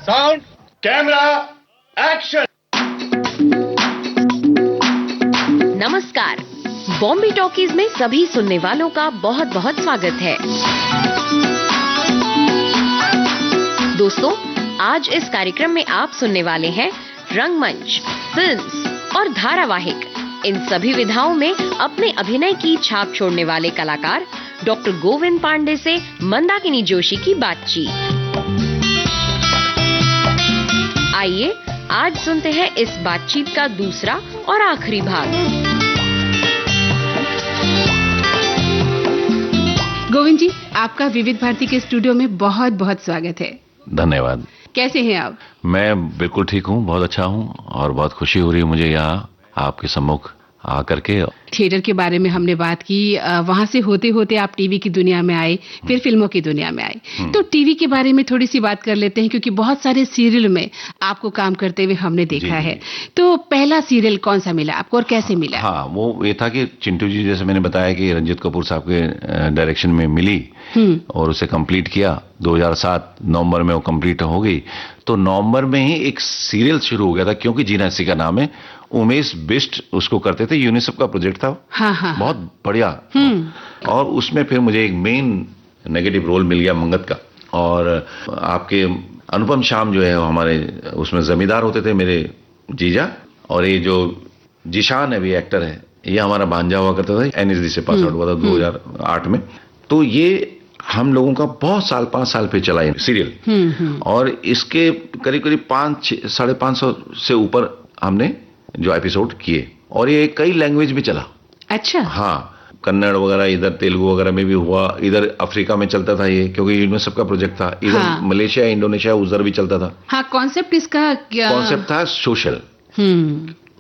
Sound, camera, action. नमस्कार, Bombay talkies में सभी सुनने वालों का बहुत बहुत स्वागत है। दोस्तों, आज इस कार्यक्रम में आप सुनने वाले हैं रंगमंच, फिल्म्स और धारावाहिक, इन सभी विधाओं में अपने अभिनय की छाप छोड़ने वाले कलाकार डॉक्टर गोविंद पांडे से मंदाकिनी जोशी की बातचीत। आइए आज सुनते हैं इस बातचीत का दूसरा और आखिरी भाग। गोविंद जी, आपका विविध भारती के स्टूडियो में बहुत बहुत स्वागत है। धन्यवाद। कैसे हैं आप? मैं बिल्कुल ठीक हूँ, बहुत अच्छा हूँ और बहुत खुशी हो रही है मुझे यहाँ आपके सम्मुख आकर के। थिएटर के बारे में हमने बात की, वहां से होते होते आप टीवी की दुनिया में आए, फिर फिल्मों की दुनिया में आए। तो टीवी के बारे में थोड़ी सी बात कर लेते हैं, क्योंकि बहुत सारे सीरियल में आपको काम करते हुए हमने देखा है। तो पहला सीरियल कौन सा मिला आपको और कैसे मिला? हाँ, वो ये था कि चिंटू जी, जैसे मैंने बताया कि रंजीत कपूर साहब के डायरेक्शन में मिली और उसे कंप्लीट किया। 2007 नवंबर में वो कंप्लीट हो गई। तो नवंबर में ही एक सीरियल शुरू हो गया था, क्योंकि जीना इसी का नाम है। उमेश बिष्ट उसको करते थे, यूनिसेफ का प्रोजेक्ट था। हाँ। बहुत बढ़िया। और उसमें फिर मुझे एक मेन नेगेटिव रोल मिल गया मंगत का। और आपके अनुपम शाम जो है वो हमारे उसमें जमींदार होते थे, मेरे जीजा। और ये जो जिशान है भी एक्टर है, ये हमारा भांजा हुआ करता था। NSD से पास आउट हुआ था 2008 में। तो ये हम लोगों का बहुत साल, 5 साल पे चला है सीरियल। और इसके करीब करीब 500-550 से ऊपर हमने जो एपिसोड किए, और ये कई लैंग्वेज में चला। अच्छा। हाँ, कन्नड़ वगैरह, इधर तेलुगु वगैरह में भी हुआ, इधर अफ्रीका में चलता था ये, क्योंकि यूनिसेफ का प्रोजेक्ट था। इधर मलेशिया, इंडोनेशिया, उधर भी चलता था। हाँ, कॉन्सेप्ट इसका क्या? कॉन्सेप्ट था सोशल।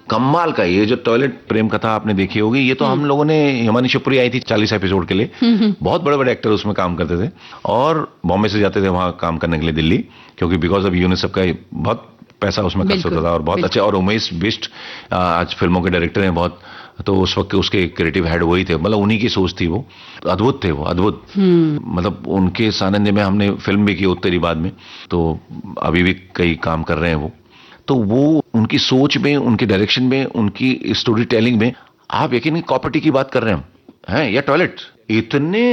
कमाल का। ये जो टॉयलेट प्रेम कथा आपने देखी होगी, ये तो हम लोगों ने, हिमानी शिवपुरी आई थी 40 एपिसोड के लिए। बहुत बड़े बड़े एक्टर उसमें काम करते थे और बॉम्बे से जाते थे वहां काम करने के लिए दिल्ली, क्योंकि बिकॉज ऑफ यूनिसेफ का बहुत पैसा उसमें खर्च होता था। और बहुत अच्छे। और उमेश बिष्ट आज फिल्मों के डायरेक्टर हैं बहुत। तो उस वक्त उसके क्रिएटिव हेड वही थे, मतलब उन्हीं की सोच थी। वो अद्भुत थे, वो अद्भुत। मतलब उनके सानिध्य में हमने फिल्म भी की उत्तरी बाद में, तो अभी भी कई काम कर रहे हैं वो। तो वो उनकी सोच में, उनके डायरेक्शन में, उनकी स्टोरी टेलिंग में, आप यकीन नहीं, कॉपर्टी की बात कर रहे हैं या टॉयलेट, इतने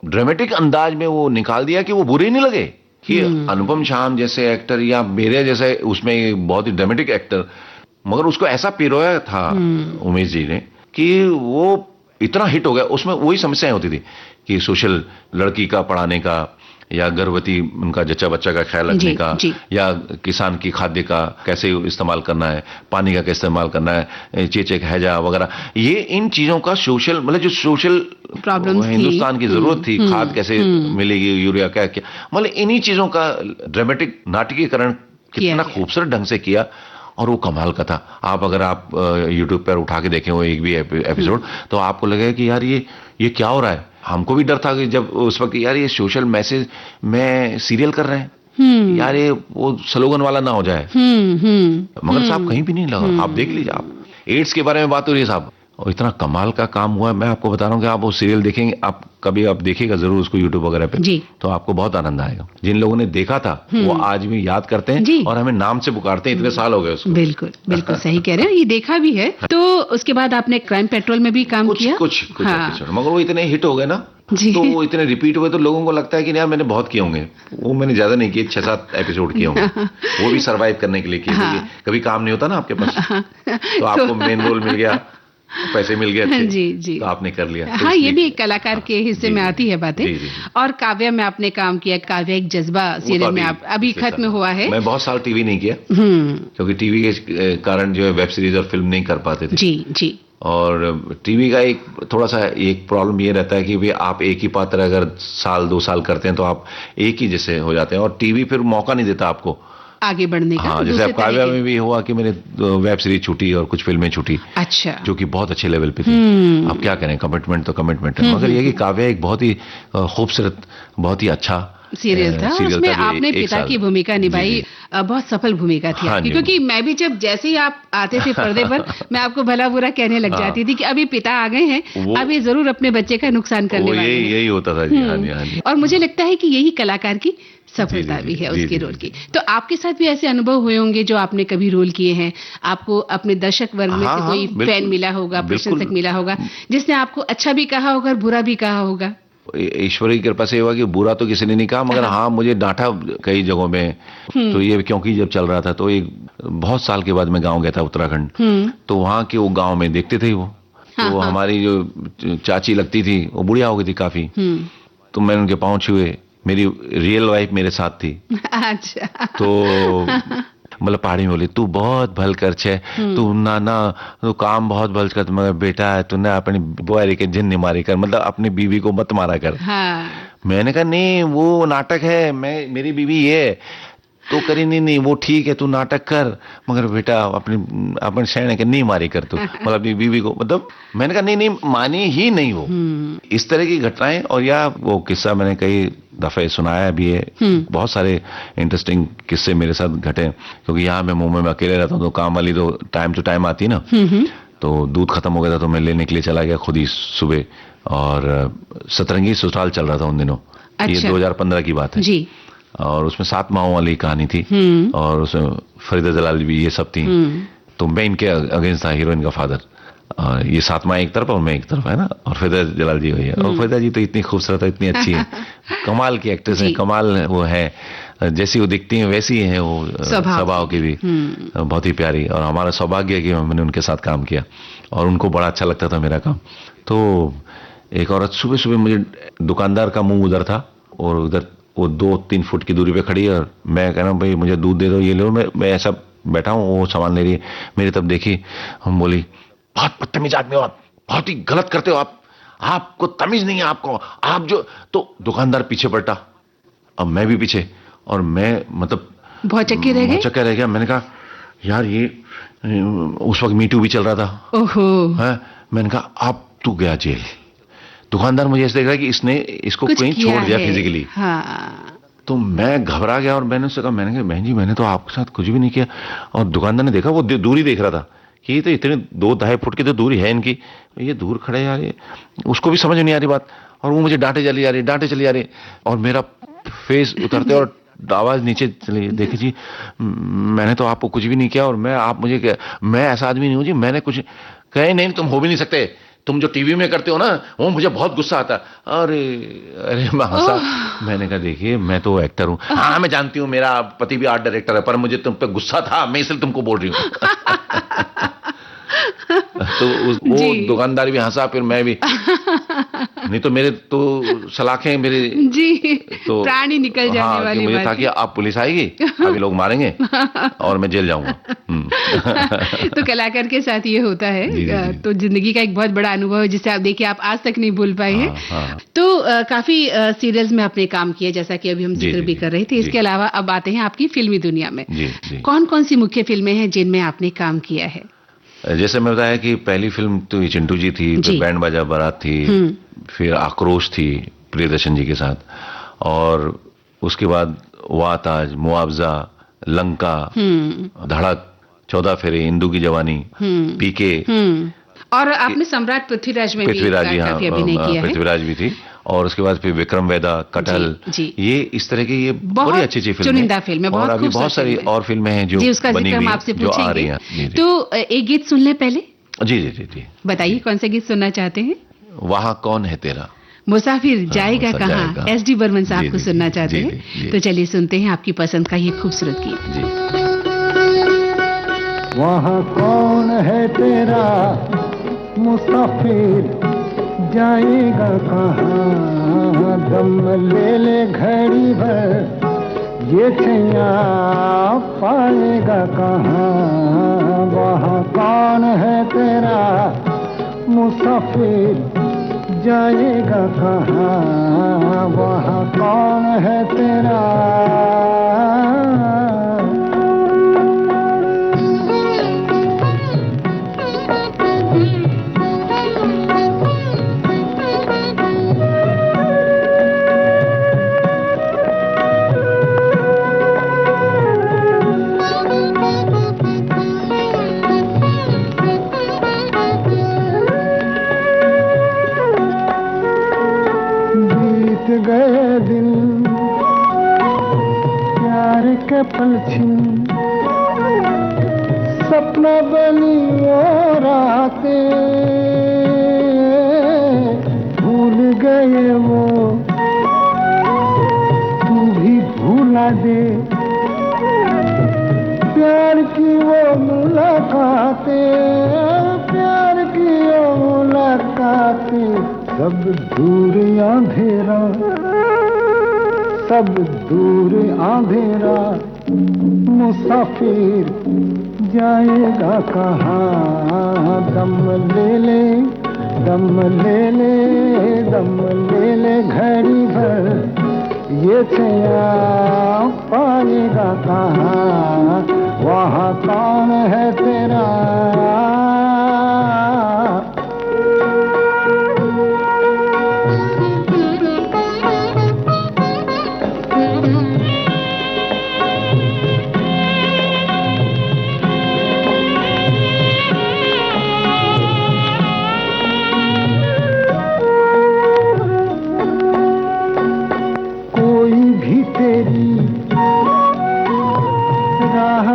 ड्रामेटिक अंदाज में वो निकाल दिया कि वो बुरे नहीं लगे। कि अनुपम शाम जैसे एक्टर या मेरे जैसे उसमें बहुत ही ड्रामेटिक एक्टर, मगर उसको ऐसा पिरोया था उमेश जी ने कि वो इतना हिट हो गया। उसमें वही समस्याएं होती थी कि सोशल, लड़की का पढ़ाने का, या गर्भवती उनका जच्चा बच्चा का ख्याल रखने का, या किसान की खाद्य का कैसे इस्तेमाल करना है, पानी का कैसे इस्तेमाल करना है, चेचक हैजा वगैरह, ये इन चीजों का सोशल, मतलब जो सोशल प्रॉब्लम्स हिंदुस्तान की जरूरत थी, खाद कैसे मिलेगी, यूरिया क्या क्या, मतलब इन्हीं चीजों का ड्रामेटिक नाटकीकरण कितना खूबसूरत ढंग से किया। और वो कमाल का था। अगर आप यूट्यूब पर उठा के देखें वो एक भी एपिसोड, तो आपको लगेगा कि यार ये क्या हो रहा है। हमको भी डर था कि जब उस वक्त, यार ये सोशल मैसेज में सीरियल कर रहे हैं, यार ये वो स्लोगन वाला ना हो जाए। मगर साहब कहीं भी नहीं लगा। आप देख लीजिए, आप एड्स के बारे में बात हो रही है साहब, और इतना कमाल का काम हुआ है। मैं आपको बता रहा हूँ कि आप वो सीरियल देखेंगे, आप कभी आप देखिएगा जरूर उसको यूट्यूब वगैरह पे, तो आपको बहुत आनंद आएगा। जिन लोगों ने देखा था वो आज भी याद करते हैं और हमें नाम से पुकारते हैं, इतने साल हो गए उसको। बिल्कुल बिल्कुल सही कह रहे हैं, ये देखा भी है। तो उसके बाद आपने क्राइम पेट्रोल में भी काम किया कुछ एपिसोड, मगर वो इतने हिट हो गए ना, तो वो इतने रिपीट हुए, तो लोगों को लगता है कि यार मैंने बहुत किए होंगे। वो मैंने ज्यादा नहीं किए, 6-7 एपिसोड किए होंगे। वो भी सरवाइव करने के लिए किए। कभी काम नहीं होता ना आपके पास, तो आपको मेन रोल मिल गया, पैसे मिल गए, जी, तो आपने कर लिया। हाँ, ये भी एक कलाकार के हिस्से में आती है बातें। और काव्या में आपने काम किया, काव्या एक जज्बा सीरियल में आप अभी खत्म हुआ है। मैं बहुत साल टीवी नहीं किया, क्योंकि टीवी के कारण जो है वेब सीरीज और फिल्म नहीं कर पाते थे। जी। और टीवी का एक थोड़ा सा एक प्रॉब्लम ये रहता है कि भाई आप एक ही पात्र अगर 1-2 साल करते हैं तो आप एक ही जैसे हो जाते हैं, और टीवी फिर मौका नहीं देता आपको आगे बढ़ने का। हाँ, जैसे अब काव्या में भी हुआ कि मैंने वेब सीरीज छूटी और कुछ फिल्में छूटी। अच्छा। जो कि बहुत अच्छे लेवल पे थी। अब क्या करें, कमिटमेंट तो कमिटमेंट है। मगर ये कि काव्या एक बहुत ही खूबसूरत, बहुत ही अच्छा सीरियल था। उसमें आपने पिता की भूमिका निभाई, बहुत सफल भूमिका थी आपकी। क्योंकि मैं भी जब जैसे ही आप आते थे पर्दे पर, मैं आपको भला बुरा कहने लग जाती थी कि अभी पिता आ गए हैं, अभी जरूर अपने बच्चे का नुकसान करने वाले हैं। यही होता था जी। हाँ जी। और मुझे लगता है कि यही कलाकार की सफलता भी है जी, उसके जी, रोल जी। की। तो आपके साथ भी ऐसे अनुभव हुए होंगे जो आपने कभी रोल किए हैं, आपको अपने दर्शक वर्ग में हाँ, से हाँ, कोई बिल्कुल, फैन मिला होगा, बिल्कुल। प्रशंसक मिला होगा, जिसने आपको अच्छा भी कहा होगा और बुरा भी कहा होगा? ईश्वर की कृपा से हुआ कि बुरा तो किसी ने नहीं कहा, मगर हाँ मुझे डांटा कई जगहों में। तो ये क्योंकि जब चल रहा था तो एक बहुत साल के बाद मैं गांव गया था उत्तराखंड, तो वहाँ के वो गांव में देखते थे वो, तो हमारी जो चाची लगती थी वो बुढ़िया हो गई थी काफी, तो मैंने उनके पाँव छुए, मेरी रियल वाइफ मेरे साथ थी। अच्छा। तो मतलब पहाड़ी में बोली तू बहुत भल कर छे, तू ना तू काम बहुत भल कर, मगर बेटा तू ना अपनी बुआरी के जिन नहीं मारी कर, मतलब अपनी बीवी को मत मारा कर। हाँ। मैंने कहा नहीं वो नाटक है, मैं मेरी बीवी ये है। तो करी नहीं वो ठीक है तू नाटक कर, मगर बेटा अपने शहर के नहीं मारी कर तू, मतलब अपनी बीवी को, मतलब मैंने कहा नहीं मानी ही नहीं वो। इस तरह की घटनाएं, और या वो किस्सा मैंने कई दफे सुनाया भी है, बहुत सारे इंटरेस्टिंग किस्से मेरे साथ घटे, क्योंकि यहाँ मैं मुंबई में अकेले रहता हूँ, तो काम वाली तो टाइम टू टाइम आती ना, तो दूध खत्म हो गया था तो मैं लेने के लिए चला गया खुद ही सुबह, और सतरंगी ससुराल चल रहा था उन दिनों। अच्छा। ये 2015 की बात है जी। और उसमें 7 माहों वाली कहानी थी, और उसमें फरीदा जलाल भी ये सब थी। तो मैं इनके अगेंस्ट था, हीरोइन का फादर। ये 7 माह एक तरफ और मैं एक तरफ, है ना, और फरीदा जलाल जी हुई है। और फरीदा जी तो इतनी खूबसूरत है, इतनी अच्छी है, कमाल की एक्ट्रेस है, कमाल वो है, जैसी वो दिखती है वैसी है वो स्वभाव की भी, बहुत ही प्यारी। और हमारा सौभाग्य है कि मैंने उनके साथ काम किया और उनको बड़ा अच्छा लगता था मेरा काम। तो एक औरत सुबह सुबह, मुझे दुकानदार का मुंह उधर था और उधर वो 2-3 फुट की दूरी पे खड़ी है, और मैं कह रहा हूँ भाई मुझे दूध दे दो, ये लो, मैं ऐसा बैठा हूँ, वो सामान ले रही है, मेरी तरफ देखी, हम बोली बहुत बदतमीज आदमी हो आप, बहुत ही गलत करते हो आप, आपको तमीज नहीं है आपको, आप जो। तो दुकानदार पीछे पलटा, अब मैं भी पीछे, और मैं मतलब बहुत चक्के रह गए। चक्कर रह गया। मैंने कहा यार ये उस वक्त मीटू भी चल रहा था। ओहो। है, मैंने कहा अब तू गया जेल। दुकानदार मुझे ऐसे देख रहा है कि इसने इसको कहीं छोड़ दिया फिजिकली। हाँ। तो मैं घबरा गया और मैंने उससे कहा, मैंने कहा बहन जी मैंने तो आपके साथ कुछ भी नहीं किया। और दुकानदार ने देखा, वो दूरी देख रहा था कि ये तो इतने 2-2.5 फुट की तो दूरी है इनकी, ये दूर खड़े यार, ये उसको भी समझ नहीं आ रही बात, और वो मुझे डांटे चली जा रही, और मेरा फेस उतरते और आवाज नीचे चली। देखिए जी मैंने तो आपको कुछ भी नहीं किया, और आप मुझे क्या, मैं ऐसा आदमी नहीं हूं जी, मैंने कुछ कहे नहीं, तुम हो भी नहीं सकते, तुम जो टीवी में करते हो ना वो मुझे बहुत गुस्सा आता। अरे मैं हंसा, मैंने कहा देखिए मैं तो एक्टर हूँ, हाँ मैं जानती हूँ, मेरा पति भी आर्ट डायरेक्टर है, पर मुझे तुम पे गुस्सा था, मैं इसलिए तुमको बोल रही हूँ। तो वो दुकानदार भी हंसा, फिर मैं भी, नहीं तो मेरे तो सलाखें मेरे जी तो प्राण ही निकल जाने वाली मुझे बात था कि आप पुलिस आएगी, अभी लोग मारेंगे और मैं जेल जाऊंगा। तो कलाकार के साथ ये होता है। जी। तो जिंदगी का एक बहुत बड़ा अनुभव है जिसे आप देखिए आप आज तक नहीं भूल पाए हैं। हाँ। तो काफी सीरियल्स में आपने काम किया, जैसा कि अभी हम जिक्र भी कर रहे थे। इसके अलावा अब आते हैं आपकी फिल्मी दुनिया में। कौन कौन सी मुख्य फिल्में हैं जिनमें आपने काम किया है? जैसे मैं बताया कि पहली फिल्म तो ये चिंटू जी थी, फिर बैंड बाजा बारात थी, फिर आक्रोश थी प्रियदर्शन जी के साथ, और उसके बाद वाताज, मुआवजा, लंका, धड़क, 14 फेरे, इंदू की जवानी, पीके, और आपने सम्राट पृथ्वीराज में भी काफी अभिनय किया है। पृथ्वीराज भी थी, और उसके बाद फिर विक्रम वेदा, कटहल, ये इस तरह की ये बड़ी अच्छी फिल्म, चुनिंदा फिल्म है, और अभी बहुत सारी और फिल्में हैं जो बनी हुई हैं, जो आ रही हैं। तो एक गीत सुन ले पहले। जी बताइए कौन सा गीत सुनना चाहते हैं? वहाँ कौन है तेरा, मुसाफिर जाएगा कहाँ, एस.डी. बर्मन साहब को सुनना चाहते हैं। तो चलिए सुनते हैं आपकी पसंद का ये खूबसूरत गीत। वहाँ कौन है तेरा मुसाफिर जाएगा कहाँ, दम ले घड़ी भर ये छैया पाएगा कहाँ। वहाँ कौन है तेरा मुसाफिर जाएगा कहाँ, वहाँ कौन है तेरा। गए दिन के पलछिन सपना बनी वो रातें भूल गए वो तू भी भूला दे प्यार की वो मुलाकातें प्यार की वो मुलाकातें सब दूर अंधेरा सब दूर अंधेरा मुसाफिर जाएगा कहाँ दम ले ले दम ले ले दम ले ले घड़ी भर ये छया पाएगा कहाँ वहाँ कौन है तेरा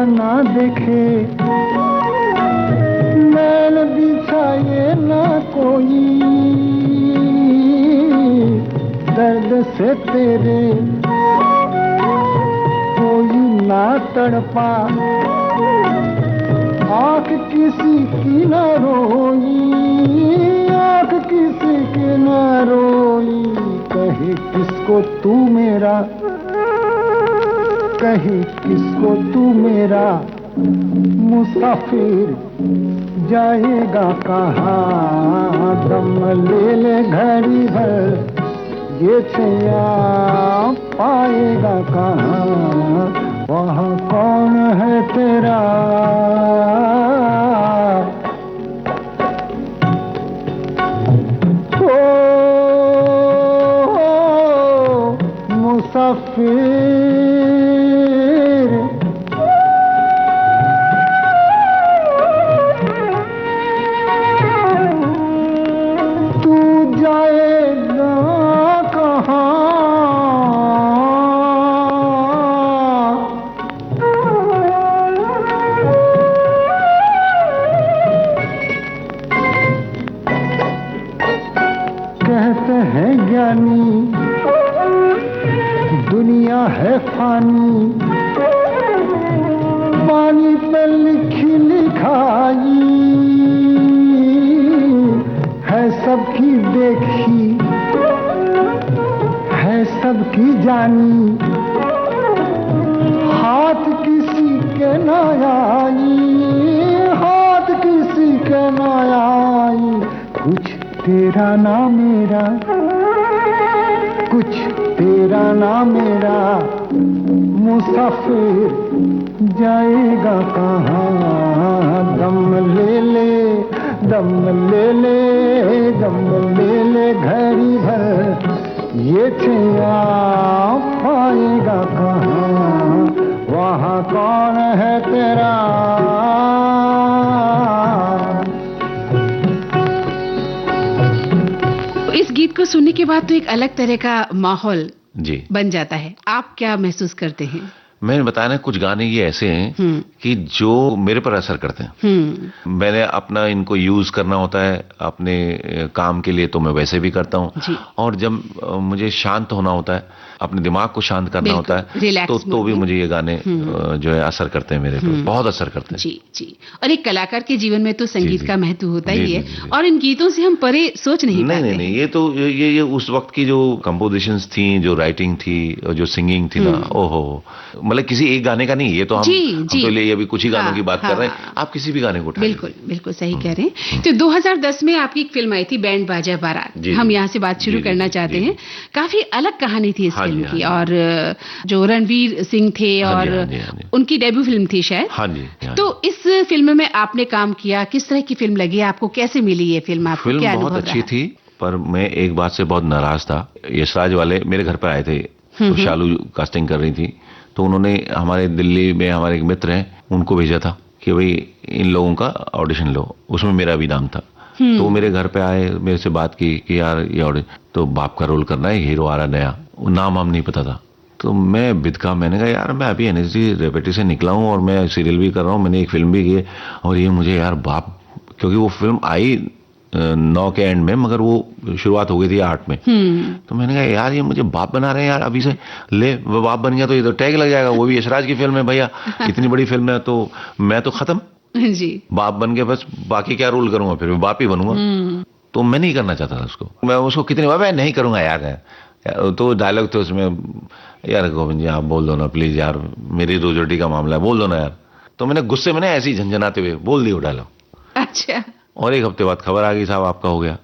ना देखे मैल बिछाए ना कोई दर्द से तेरे कोई ना तड़पा आँख किसी की ना रोई आँख किसी की ना रोई कहे किसको तू मेरा कहे किसको तू मेरा मुसाफिर जाएगा कहाँ दम ले ले घड़ी भर ये छया पाएगा कहाँ वहाँ कौन है तेरा मुसाफिर कहते हैं ज्ञानी दुनिया है फानी पानी पे लिखी लिखाई है सबकी देखी है सबकी जानी हाथ किसी के न आई हाथ किसी के न आई कुछ तेरा ना मेरा कुछ तेरा ना मेरा मुसाफिर जाएगा कहाँ दम ले ले दम ले ले दम ले ले घड़ी भर ये छया पाएगा कहाँ वहाँ कौन है तेरा इस गीत को सुनने के बाद तो एक अलग तरह का माहौल जी बन जाता है। आप क्या महसूस करते हैं? मैंने बताया ना कुछ गाने ये ऐसे हैं कि जो मेरे पर असर करते हैं। मैंने अपना इनको यूज करना होता है अपने काम के लिए तो मैं वैसे भी करता हूँ और जब मुझे शांत होना होता है अपने दिमाग को शांत करना होता है तो भी मुझे ये गाने जो है असर करते हैं मेरे पर बहुत असर करते हैं। जी जी। और एक कलाकार के जीवन में तो संगीत का महत्व होता ही है और इन गीतों से हम परे सोच नहीं पाते। नहीं ये तो ये उस वक्त की जो कंपोजिशंस थी जो राइटिंग थी जो सिंगिंग थी ना ओहो मतलब किसी एक गाने का नहीं ये तो हम तो लिए अभी कुछ ही गानों की बात कर रहे हैं आप किसी भी गाने को उठाइए। बिल्कुल बिल्कुल सही कह रहे हैं। तो 2010 में आपकी एक फिल्म आई थी बैंड बाजा बारात हम यहाँ से बात शुरू करना चाहते हैं। काफी अलग कहानी थी इस फिल्म की और जो रणवीर सिंह थे और उनकी डेब्यू फिल्म थी शायद। तो इस फिल्म में आपने काम किया किस तरह की फिल्म लगी आपको कैसे मिली ये फिल्म आपको क्या अनुभव बहुत अच्छी थी पर मैं एक बात से बहुत नाराज था। यशराज वाले मेरे घर पर आए थे तो शालू कास्टिंग कर रही थी तो उन्होंने हमारे दिल्ली में हमारे एक मित्र हैं उनको भेजा था कि भाई इन लोगों का ऑडिशन लो उसमें मेरा भी नाम था। तो मेरे घर पे आए मेरे से बात की कि यार ये ऑडिशन तो बाप का रोल करना है हीरो आ रहा नया नाम हम नहीं पता था तो मैं बिदका, मैंने कहा यार मैं अभी एनएसडी रेपेटी से निकला हूँ और मैं सीरियल भी कर रहा हूँ, मैंने एक फिल्म भी की है, और ये मुझे यार बाप, क्योंकि वो फिल्म आई 9 के एंड में, मगर वो शुरुआत हो गई थी 8 में। तो मैंने कहा यार ये मुझे बाप बना रहे हैं यार, अभी से ले वो बाप बन गया तो ये तो टैग लग जाएगा, वो भी यशराज की फिल्म है भैया, इतनी बड़ी फिल्म है, तो मैं तो खत्म जी। बाप बन के, बस बाकी क्या रोल करूंगा, फिर मैं बाप ही बनूंगा। तो मैं नहीं करना चाहता था उसको, मैं उसको कितनी बार मैं नहीं करूंगा यार, तो डायलॉग थे उसमें, यार गोविंद जी आप बोल दो ना प्लीज यार, मेरी रोजी रोटी का मामला है, बोल दो ना यार। तो मैंने गुस्से में ऐसे ही झंझनाते हुए बोल दिया डायलॉग। अच्छा। और एक हफ्ते बाद खबर आ गई साहब आपका हो गया।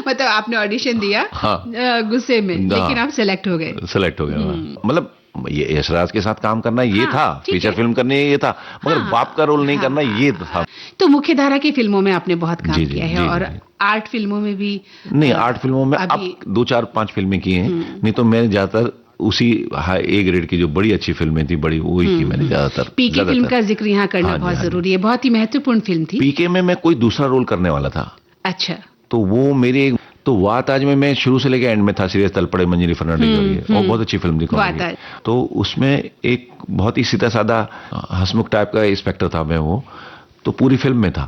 मतलब आपने ऑडिशन दिया, हाँ, गुस्से में, लेकिन आप सेलेक्ट हो गए। सेलेक्ट हो गया। मतलब ये यशराज के साथ काम करना ये था, फीचर फिल्म करनी ये था, मगर बाप का रोल नहीं करना ये था। तो मुख्य धारा की फिल्मों में आपने बहुत काम किया है, और आर्ट फिल्मों में भी? नहीं, आर्ट फिल्मों में अब 2-4-5 फिल्में की हैं, नहीं तो मैं ज्यादातर उसी ए ग्रेड की जो बड़ी अच्छी फिल्में थी, बड़ी वही की मैंने ज्यादातर। पीके फिल्म का जिक्र यहाँ करना बहुत जरूरी है, बहुत ही महत्वपूर्ण फिल्म थी। पीके में मैं कोई दूसरा रोल करने वाला था। अच्छा। तो वो मेरे, तो वात आज में मैं शुरू से लेकर एंड में था, सीरियस तलपड़े मंजरी फर्नांडीज और बहुत अच्छी फिल्म थी। तो उसमें एक बहुत ही सीधा साधा हंसमुख टाइप का इंस्पेक्टर था मैं, वो तो पूरी फिल्म में था।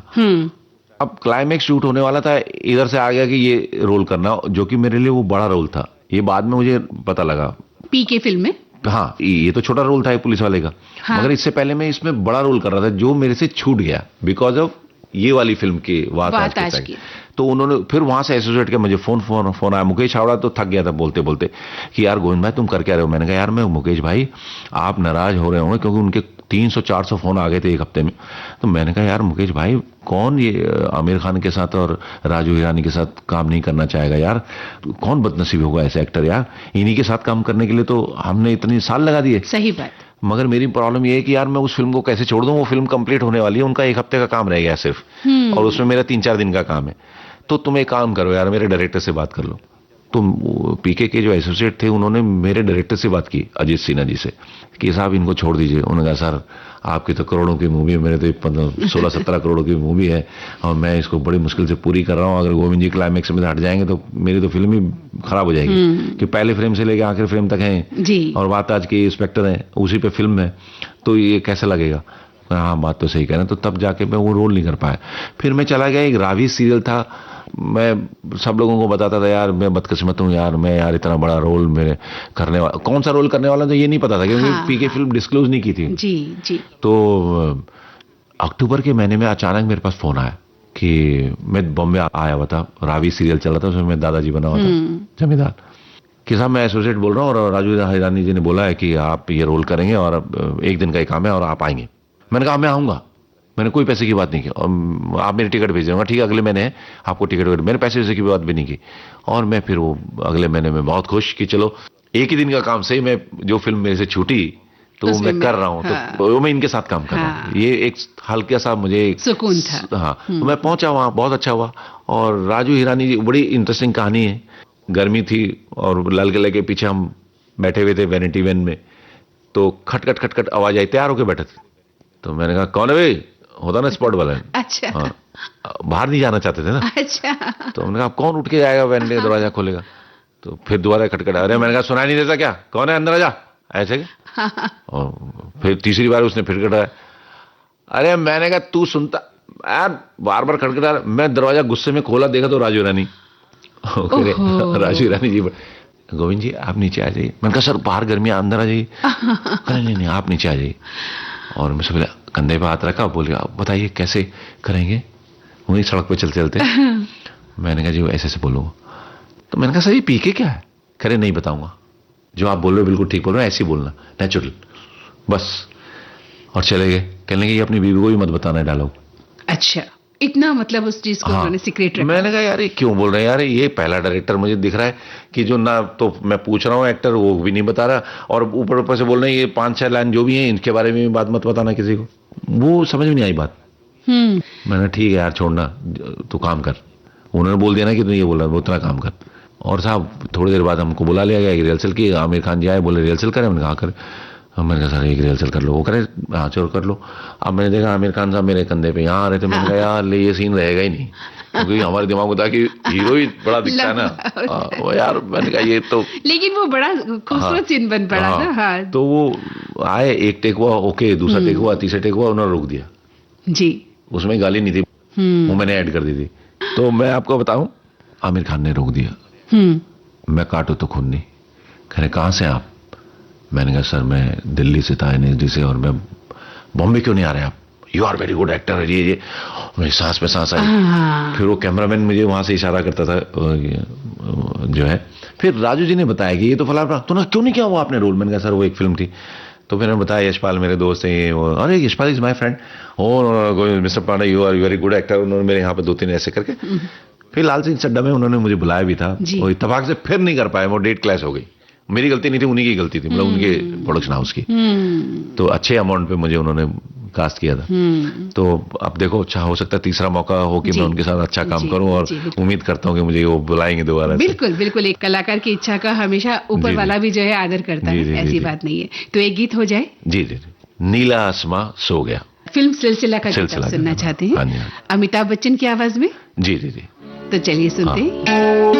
अब क्लाइमेक्स शूट होने वाला था, इधर से आ गया कि ये रोल करना, जो कि मेरे लिए वो बड़ा रोल था, ये बाद में मुझे पता लगा। पीके फिल्म में? हाँ, ये तो छोटा रोल था पुलिस वाले का। हाँ। मगर इससे पहले मैं इसमें बड़ा रोल कर रहा था, जो मेरे से छूट गया बिकॉज ऑफ ये वाली फिल्म की बात आज की। तो उन्होंने फिर वहां से एसोसिएट किया, मुझे फोन आया, मुकेश हावड़ा तो थक गया था बोलते बोलते कि यार गोविंद भाई तुम कर क्या रहे हो। मैंने कहा यार मैं, मुकेश भाई आप नाराज हो रहे होंगे क्योंकि उनके 300-400 फोन आ गए थे एक हफ्ते में। तो मैंने कहा यार मुकेश भाई, कौन ये आमिर खान के साथ और राजू हिरानी के साथ काम नहीं करना चाहेगा यार, कौन बदनसीब होगा ऐसे एक्टर यार, इन्हीं के साथ काम करने के लिए तो हमने इतनी साल लगा दिए। सही बात। मगर मेरी प्रॉब्लम ये है कि यार मैं उस फिल्म को कैसे छोड़ दूं, वो फिल्म कंप्लीट होने वाली है, उनका 1 हफ्ते का काम रह गया सिर्फ, और उसमें मेरा 3-4 दिन का काम है। तो तुम एक काम करो यार, मेरे डायरेक्टर से बात कर लो। तो पीके के जो एसोसिएट थे उन्होंने मेरे डायरेक्टर से बात की, अजीत सिन्हा जी से, कि साहब इनको छोड़ दीजिए। उन्होंने कहा सर आपकी तो करोड़ों की मूवी है, मेरे तो 16-17 करोड़ की मूवी है, और मैं इसको बड़ी मुश्किल से पूरी कर रहा हूँ, अगर गोविंद जी क्लाइमेक्स में हट जाएंगे तो मेरी तो फिल्म ही खराब हो जाएगी, कि पहले फ्रेम से लेकर आखिरी फ्रेम तक है, और बात आज की इंस्पेक्टर है, उसी पे फिल्म है, तो ये कैसे लगेगा। हाँ बात तो सही कह रहे हैं। तो तब जाके मैं वो रोल नहीं कर पाया। फिर मैं चला गया, एक रावी सीरियल था, मैं सब लोगों को बताता था यार मैं बदकिस्मत हूँ यार, मैं यार इतना बड़ा रोल मेरे करने वाला, कौन सा रोल करने वाला तो ये नहीं पता था, क्योंकि पीके फिल्म डिस्क्लोज नहीं की थी। जी। तो अक्टूबर के महीने में अचानक मेरे पास फोन आया कि मैं बॉम्बे आया हुआ था, रावी सीरियल चला था, उसमें मैं दादाजी बना हुआ था जमींदार, कि साहब मैं एसोसिएट बोल रहा हूँ और राजू हिरानी जी ने बोला है कि आप ये रोल करेंगे और 1 दिन का ही काम है और आप आएंगे। मैंने कहा मैं आऊँगा, मैंने कोई पैसे की बात नहीं की, और आप मेरी टिकट भेज देंगे। ठीक है, अगले महीने आपको टिकट, मैंने पैसे वैसे की बात भी नहीं की। और मैं फिर वो अगले महीने में बहुत खुश कि चलो 1 ही दिन का काम से मैं, जो फिल्म मेरे से छूटी तो मैं कर रहा हूँ, तो मैं इनके साथ काम कर रहा हूँ, ये एक हल्का सा मुझे सुकून था। हाँ, तो मैं पहुंचा वहाँ, बहुत अच्छा हुआ। और राजू हिरानी जी, बड़ी इंटरेस्टिंग कहानी है। गर्मी थी और लाल किले के पीछे हम बैठे हुए थे वैनिटी वैन में, तो खटखट खटखट आवाज आई, तैयार होके बैठे थे। तो मैंने कहा कौन है भाई, होता ना स्पॉट वाला। अच्छा। हाँ, बाहर नहीं जाना चाहते थे ना। अच्छा। तो मैंने कहा कौन उठ के जाएगा वैन का दरवाजा खोलेगा। तो फिर दोबारा खटखट, अरे मैंने कहा सुनाई नहीं देता क्या, कौन है अंदर आजा, ऐसे। और फिर तीसरी बार उसने फिर खटखटाया, अरे मैंने कहा तू सुनता यार, बार बार खटखटा। मैं दरवाजा गुस्से में खोला, देखा तो राजू रानी। राजू रानी जी, गोविंद जी आप नीचे आ जाइए। मैंने कहा सर बाहर गर्मी, अंदर आ जाइए। नहीं आप नीचे आ जाइए। और मैं सबसे कंधे पे हाथ रखा, बोल गया बताइए कैसे करेंगे, वहीं सड़क पे चलते चलते। मैंने कहा जी ऐसे से बोलो। तो मैंने कहा सर ये पीके क्या है, करे नहीं बताऊंगा, जो आप बोल रहे हो बिल्कुल ठीक बोल रहे हो, ऐसे ही बोलना नेचुरल बस। और चले गए, कहने लगे ये अपनी बीवी को भी मत बताना है डायलॉग। अच्छा, इतना मतलब उस चीज को उन्होंने सीक्रेट रखा। मैंने कहा यार ये क्यों बोल रहे हैं यार, ये पहला डायरेक्टर मुझे दिख रहा है कि जो ना, तो मैं पूछ रहा हूँ एक्टर, वो भी नहीं बता रहा, और ऊपर ऊपर से बोल रहे हैं ये 5-6 लाइन जो भी हैं इनके बारे में भी बात मत बताना किसी को। वो समझ में नहीं आई बात। मैंने ठीक है यार छोड़ना, तू काम कर। उन्होंने बोल दिया ना कि तू ये बोल रहा, वो उतना काम कर। और साहब थोड़ी देर बाद हमको बुला लिया गया रिहर्सल की, आमिर खान जी आए, बोले रिहर्सल करें। मैंने कहा कर। अब मैंने कहा सर एक रिहर्सल कर लो, वो करे हाँ चलो कर लो। अब मैंने देखा आमिर खान साहब मेरे कंधे पे यहाँ आ रहे थे, मैंने कहा यार ले ये सीन रहेगा ही नहीं, क्योंकि हमारे दिमाग में था कि हीरो ही बड़ा दिखता है ना, वो यार मैंने कहा ये तो, लेकिन वो बड़ा खूबसूरत सीन बन पड़ा ना। हाँ तो वो आए, एक टेक हुआ ओके, दूसरा टेक हुआ, तीसरा टेक हुआ, उन्होंने रोक दिया जी। उसमें गाली नहीं थी, वो मैंने ऐड कर दी थी। तो मैं आपको बताऊं, आमिर खान ने रोक दिया। मैं काटू तो खून नहीं। कह रहे कहाँ से आप? मैंने कहा सर मैं दिल्ली से था, NSD से, और मैं बॉम्बे क्यों नहीं आ रहे आप? You are very good actor, ये मेरी सांस में सांस आई। फिर वो कैमरामैन मुझे वहां से इशारा करता था जो है। फिर राजू जी ने बताया कि ये तो फलाना, तो ना क्यों नहीं किया वो आपने रोल? मैंने कहा सर वो एक फिल्म थी। तो फिर मैंने बताया यशपाल मेरे दोस्त हैं, अरे यशपाल इज माय फ्रेंड, और mister Pandey you are very good actor. उन्होंने मेरे यहाँ पे 2-3 ऐसे करके, फिर लाल सिंह चड्ढा में उन्होंने मुझे बुलाया भी था, वो इत्तेफाक से फिर नहीं कर पाए, वो डेट क्लैश हो गई। मेरी गलती नहीं थी, उन्हीं की गलती थी, मतलब उनके प्रोडक्शन हाउस की। तो अच्छे अमाउंट पे मुझे उन्होंने कास्ट किया था। तो अब देखो, अच्छा हो सकता है तीसरा मौका हो कि मैं उनके साथ अच्छा काम करूं, और उम्मीद करता हूं कि मुझे वो बुलाएंगे दोबारा। बिल्कुल बिल्कुल, एक कलाकार की इच्छा का हमेशा ऊपर वाला भी जो है आदर करता है, ऐसी बात नहीं है। तो एक गीत हो जाए। जी जी, नीला आसमां सो गया, फिल्म सिलसिला का गीत सुनना चाहते हैं अमिताभ बच्चन की आवाज में। जी जी जी, तो चलिए सुनते हैं।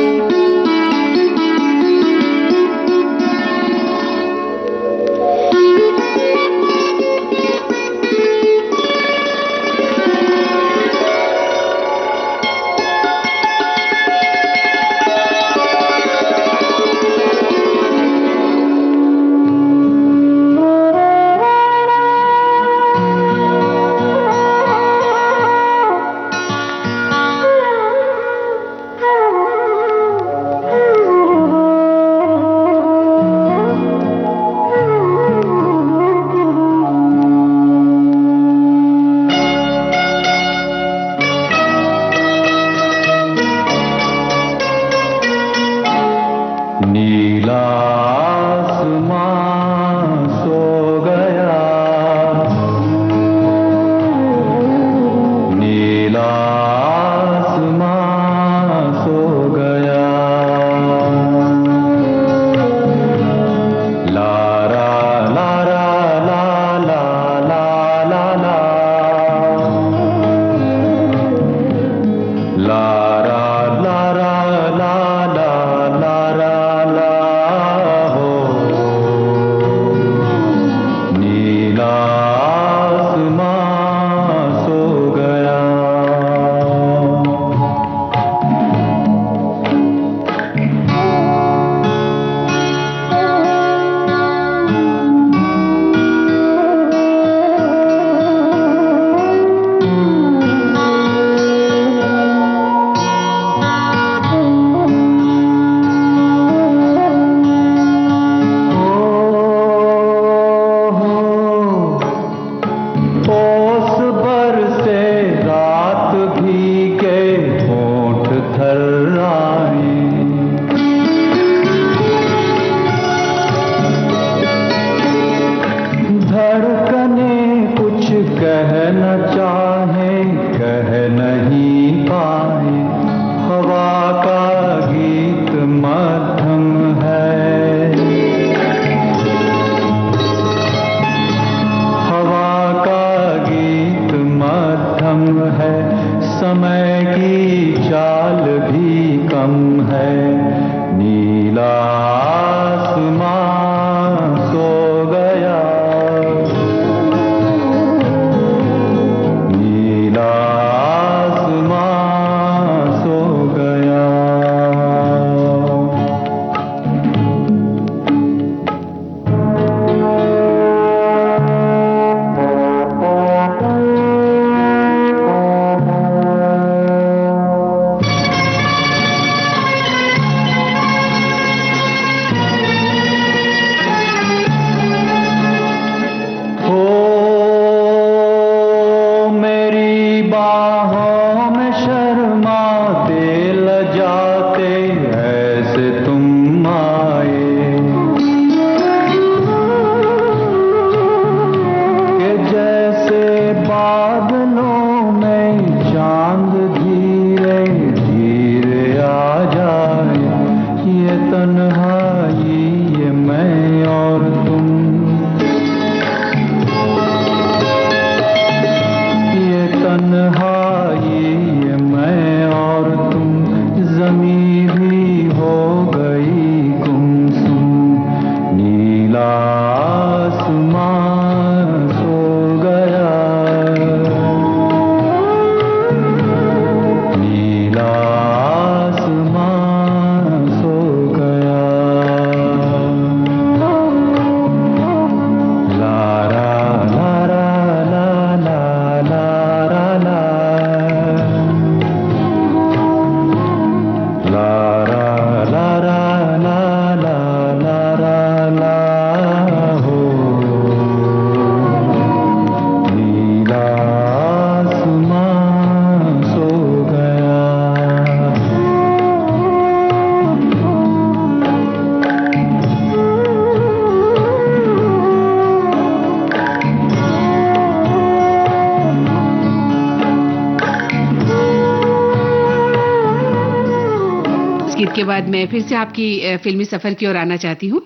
बातचीत के बाद मैं फिर से आपकी फिल्मी सफर की ओर आना चाहती हूँ।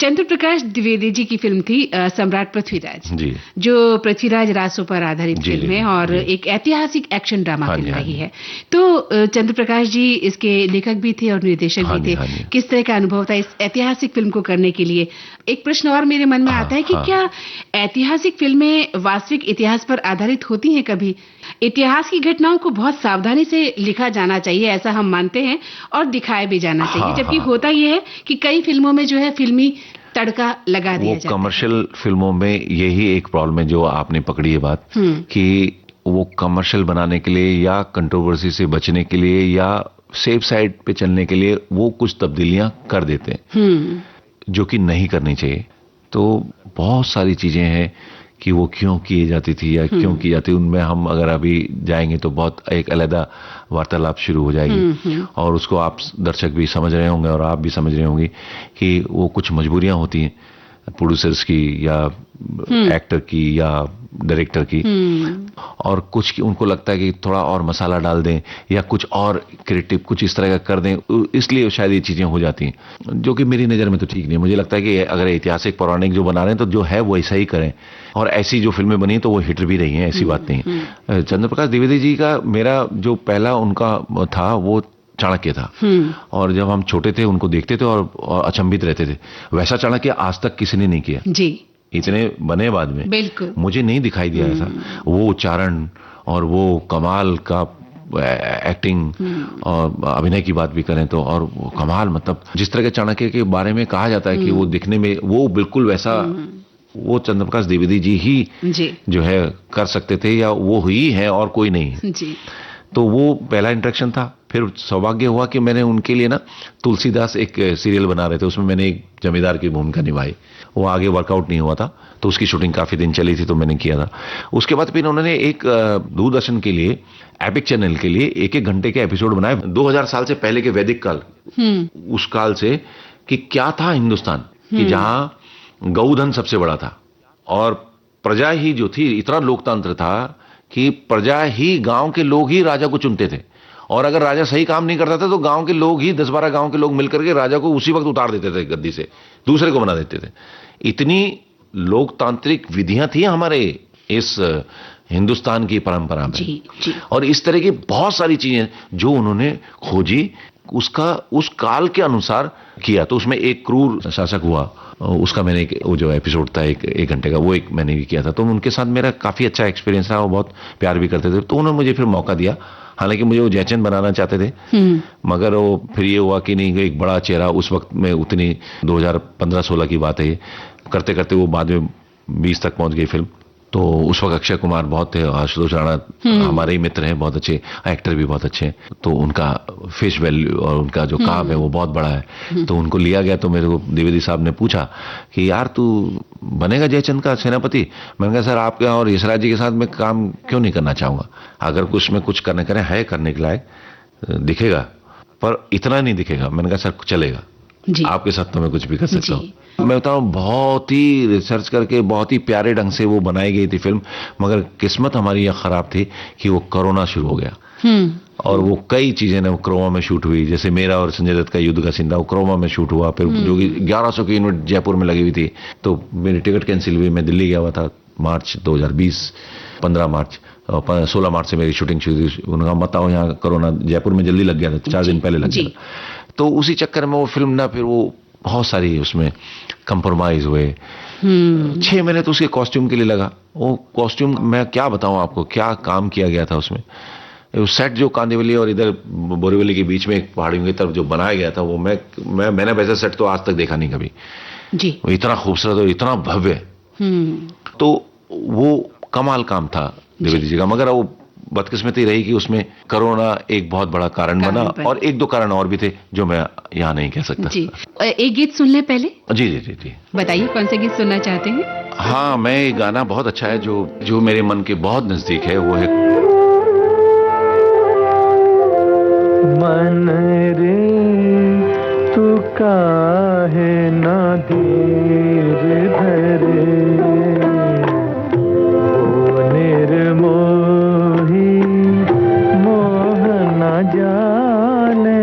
चंद्र प्रकाश द्विवेदी जी की फिल्म थी सम्राट पृथ्वीराज, जी, जो पृथ्वीराज रासो पर आधारित जी, फिल्म जी, है और जी। एक ऐतिहासिक एक्शन ड्रामा हाँ जी, फिल्म हाँ रही जी। है। तो चंद्र प्रकाश जी इसके लेखक भी थे और निर्देशक हाँ भी जी, थे। हाँ जी। किस तरह का अनुभव था इस ऐतिहासिक फिल्म को करने के लिए? एक प्रश्न और मेरे मन में आता है कि हाँ। क्या ऐतिहासिक फिल्में वास्तविक इतिहास पर आधारित होती हैं कभी? इतिहास की घटनाओं को बहुत सावधानी से लिखा जाना चाहिए, ऐसा हम मानते हैं, और दिखाया भी जाना चाहिए, हाँ, जबकि हाँ। होता यह है कि कई फिल्मों में जो है फिल्मी तड़का लगा दिया वो जाता है। कमर्शियल फिल्मों में यही एक प्रॉब्लम है जो आपने पकड़ी है बात, कि वो कमर्शियल बनाने के लिए या कंट्रोवर्सी से बचने के लिए या सेफ साइड पे चलने के लिए वो कुछ तब्दीलियां कर देते हैं जो कि नहीं करनी चाहिए। तो बहुत सारी चीजें हैं कि वो क्यों की जाती थी या क्यों की जाती, उनमें हम अगर अभी जाएंगे तो बहुत एक अलग वार्तालाप शुरू हो जाएगी और उसको आप दर्शक भी समझ रहे होंगे और आप भी समझ रहे होंगे कि वो कुछ मजबूरियां होती हैं प्रोड्यूसर्स की या एक्टर की या डायरेक्टर की, और कुछ की उनको लगता है कि थोड़ा और मसाला डाल दें या कुछ और क्रिएटिव कुछ इस तरह का कर दें, इसलिए शायद ये चीजें हो जाती हैं, जो कि मेरी नज़र में तो ठीक नहीं है। मुझे लगता है कि अगर ऐतिहासिक पौराणिक जो बना रहे हैं तो जो है वो ऐसा ही करें, और ऐसी जो फिल्में बनी तो वो हिट भी रही हैं, ऐसी बात नहीं है। चंद्र प्रकाश द्विवेदी जी का मेरा जो पहला उनका था वो चाणक्य था, और जब हम छोटे थे उनको देखते थे और अचंभित रहते थे। वैसा चाणक्य आज तक किसी ने नहीं किया जी, इतने बने बाद में बिल्कुल मुझे नहीं दिखाई दिया ऐसा। वो उच्चारण और वो कमाल का एक्टिंग और अभिनय की बात भी करें तो, और वो कमाल, मतलब जिस तरह के चाणक्य के बारे में कहा जाता है कि वो दिखने में वो बिल्कुल वैसा वो चंद्र प्रकाश द्विवेदी जी ही जो है कर सकते थे, या वो ही है और कोई नहीं है जी। तो वो पहला इंटरेक्शन था। फिर सौभाग्य हुआ कि मैंने उनके लिए ना तुलसीदास एक सीरियल बना रहे थे, उसमें मैंने एक जमींदार की भूमिका निभाई। वो आगे वर्कआउट नहीं हुआ था तो उसकी शूटिंग काफी दिन चली थी तो मैंने किया था। उसके बाद फिर उन्होंने एक दूरदर्शन के लिए एपिक चैनल के लिए 1-1 घंटे के एपिसोड बनाए 2000 साल से पहले के वैदिक काल, उस काल से कि क्या था हिंदुस्तान, कि जहां गौधन सबसे बड़ा था और प्रजा ही जो थी, इतना लोकतंत्र था कि प्रजा ही, गांव के लोग ही राजा को चुनते थे, और अगर राजा सही काम नहीं करता था तो गांव के लोग ही 10-12 गांव के लोग मिलकर के राजा को उसी वक्त उतार देते थे गद्दी से, दूसरे को बना देते थे। इतनी लोकतांत्रिक विधियां थी हमारे इस हिंदुस्तान की परंपरा में। जी, जी। और इस तरह की बहुत सारी चीजें जो उन्होंने खोजी, उसका उस काल के अनुसार किया। तो उसमें एक क्रूर शासक हुआ, उसका मैंने वो जो एपिसोड था 1 घंटे का, वो एक मैंने भी किया था। तो उनके साथ मेरा काफी अच्छा एक्सपीरियंस रहा, वो बहुत प्यार भी करते थे, तो उन्होंने मुझे फिर मौका दिया। हालांकि मुझे वो जयचंद बनाना चाहते थे, मगर वो फिर ये हुआ कि नहीं, एक बड़ा चेहरा उस वक्त में, उतनी 2015-16 की बात है ये, करते करते वो बाद में 20 तक पहुंच गई फिल्म। तो उस वक्त अक्षय कुमार बहुत थे, आशुतोष राणा हमारे ही मित्र हैं, बहुत अच्छे एक्टर भी बहुत अच्छे हैं, तो उनका फेस वैल्यू और उनका जो काम है वो बहुत बड़ा है। तो उनको लिया गया। तो मेरे को द्विवेदी साहब ने पूछा कि यार तू बनेगा जयचंद का सेनापति? मैंने कहा सर आपके और यशराज जी के साथ मैं काम क्यों नहीं करना चाहूंगा, अगर कुछ में कुछ करने करें है करने के लायक दिखेगा, पर इतना नहीं दिखेगा। मैंने कहा सर चलेगा, आपके साथ तो मैं कुछ भी कर सकता हूँ। मैं बताऊं, बहुत ही रिसर्च करके बहुत ही प्यारे ढंग से वो बनाई गई थी फिल्म, मगर किस्मत हमारी यह खराब थी कि वो कोरोना शुरू हो गया और वो कई चीजें ना क्रोमा में शूट हुई। जैसे मेरा और संजय दत्त का युद्ध का सीन था, वो क्रोमा में शूट हुआ, फिर जो कि 1100 की यूनिट जयपुर में लगी हुई थी, तो मेरी टिकट कैंसिल हुई। मैं दिल्ली गया हुआ था मार्च 2020, 15 मार्च, 16 मार्च से मेरी शूटिंग शुरू हुई। उनका मत आओ यहाँ कोरोना, जयपुर में जल्दी लग गया था, 4 दिन पहले लग गया था। तो उसी चक्कर में वो फिल्म ना, फिर वो बहुत सारी उसमें कंप्रोमाइज हुए। 6 महीने तो उसके कॉस्ट्यूम के लिए लगा। वो कॉस्ट्यूम मैं क्या बताऊं आपको, क्या काम किया गया था उसमें। सेट जो कांदिवली और इधर बोरीवली के बीच में एक पहाड़ियों की तरफ जो बनाया गया था, वो मैंने वैसा सेट तो आज तक देखा नहीं कभी जी। वो इतना खूबसूरत और इतना भव्य, तो वो कमाल काम था द्विवेदी जी का। मगर वो बदकिस्मती रही कि उसमें कोरोना एक बहुत बड़ा कारण बना, और 1-2 कारण और भी थे जो मैं यहाँ नहीं कह सकता जी। एक गीत सुन ले पहले। जी जी जी जी, बताइए कौन सा गीत सुनना चाहते हैं? हाँ, मैं ये गाना बहुत अच्छा है जो मेरे मन के बहुत नजदीक है, वो है मन रे तू काहे ना धीर धरे, ओ निर्मोही मोह न जाने,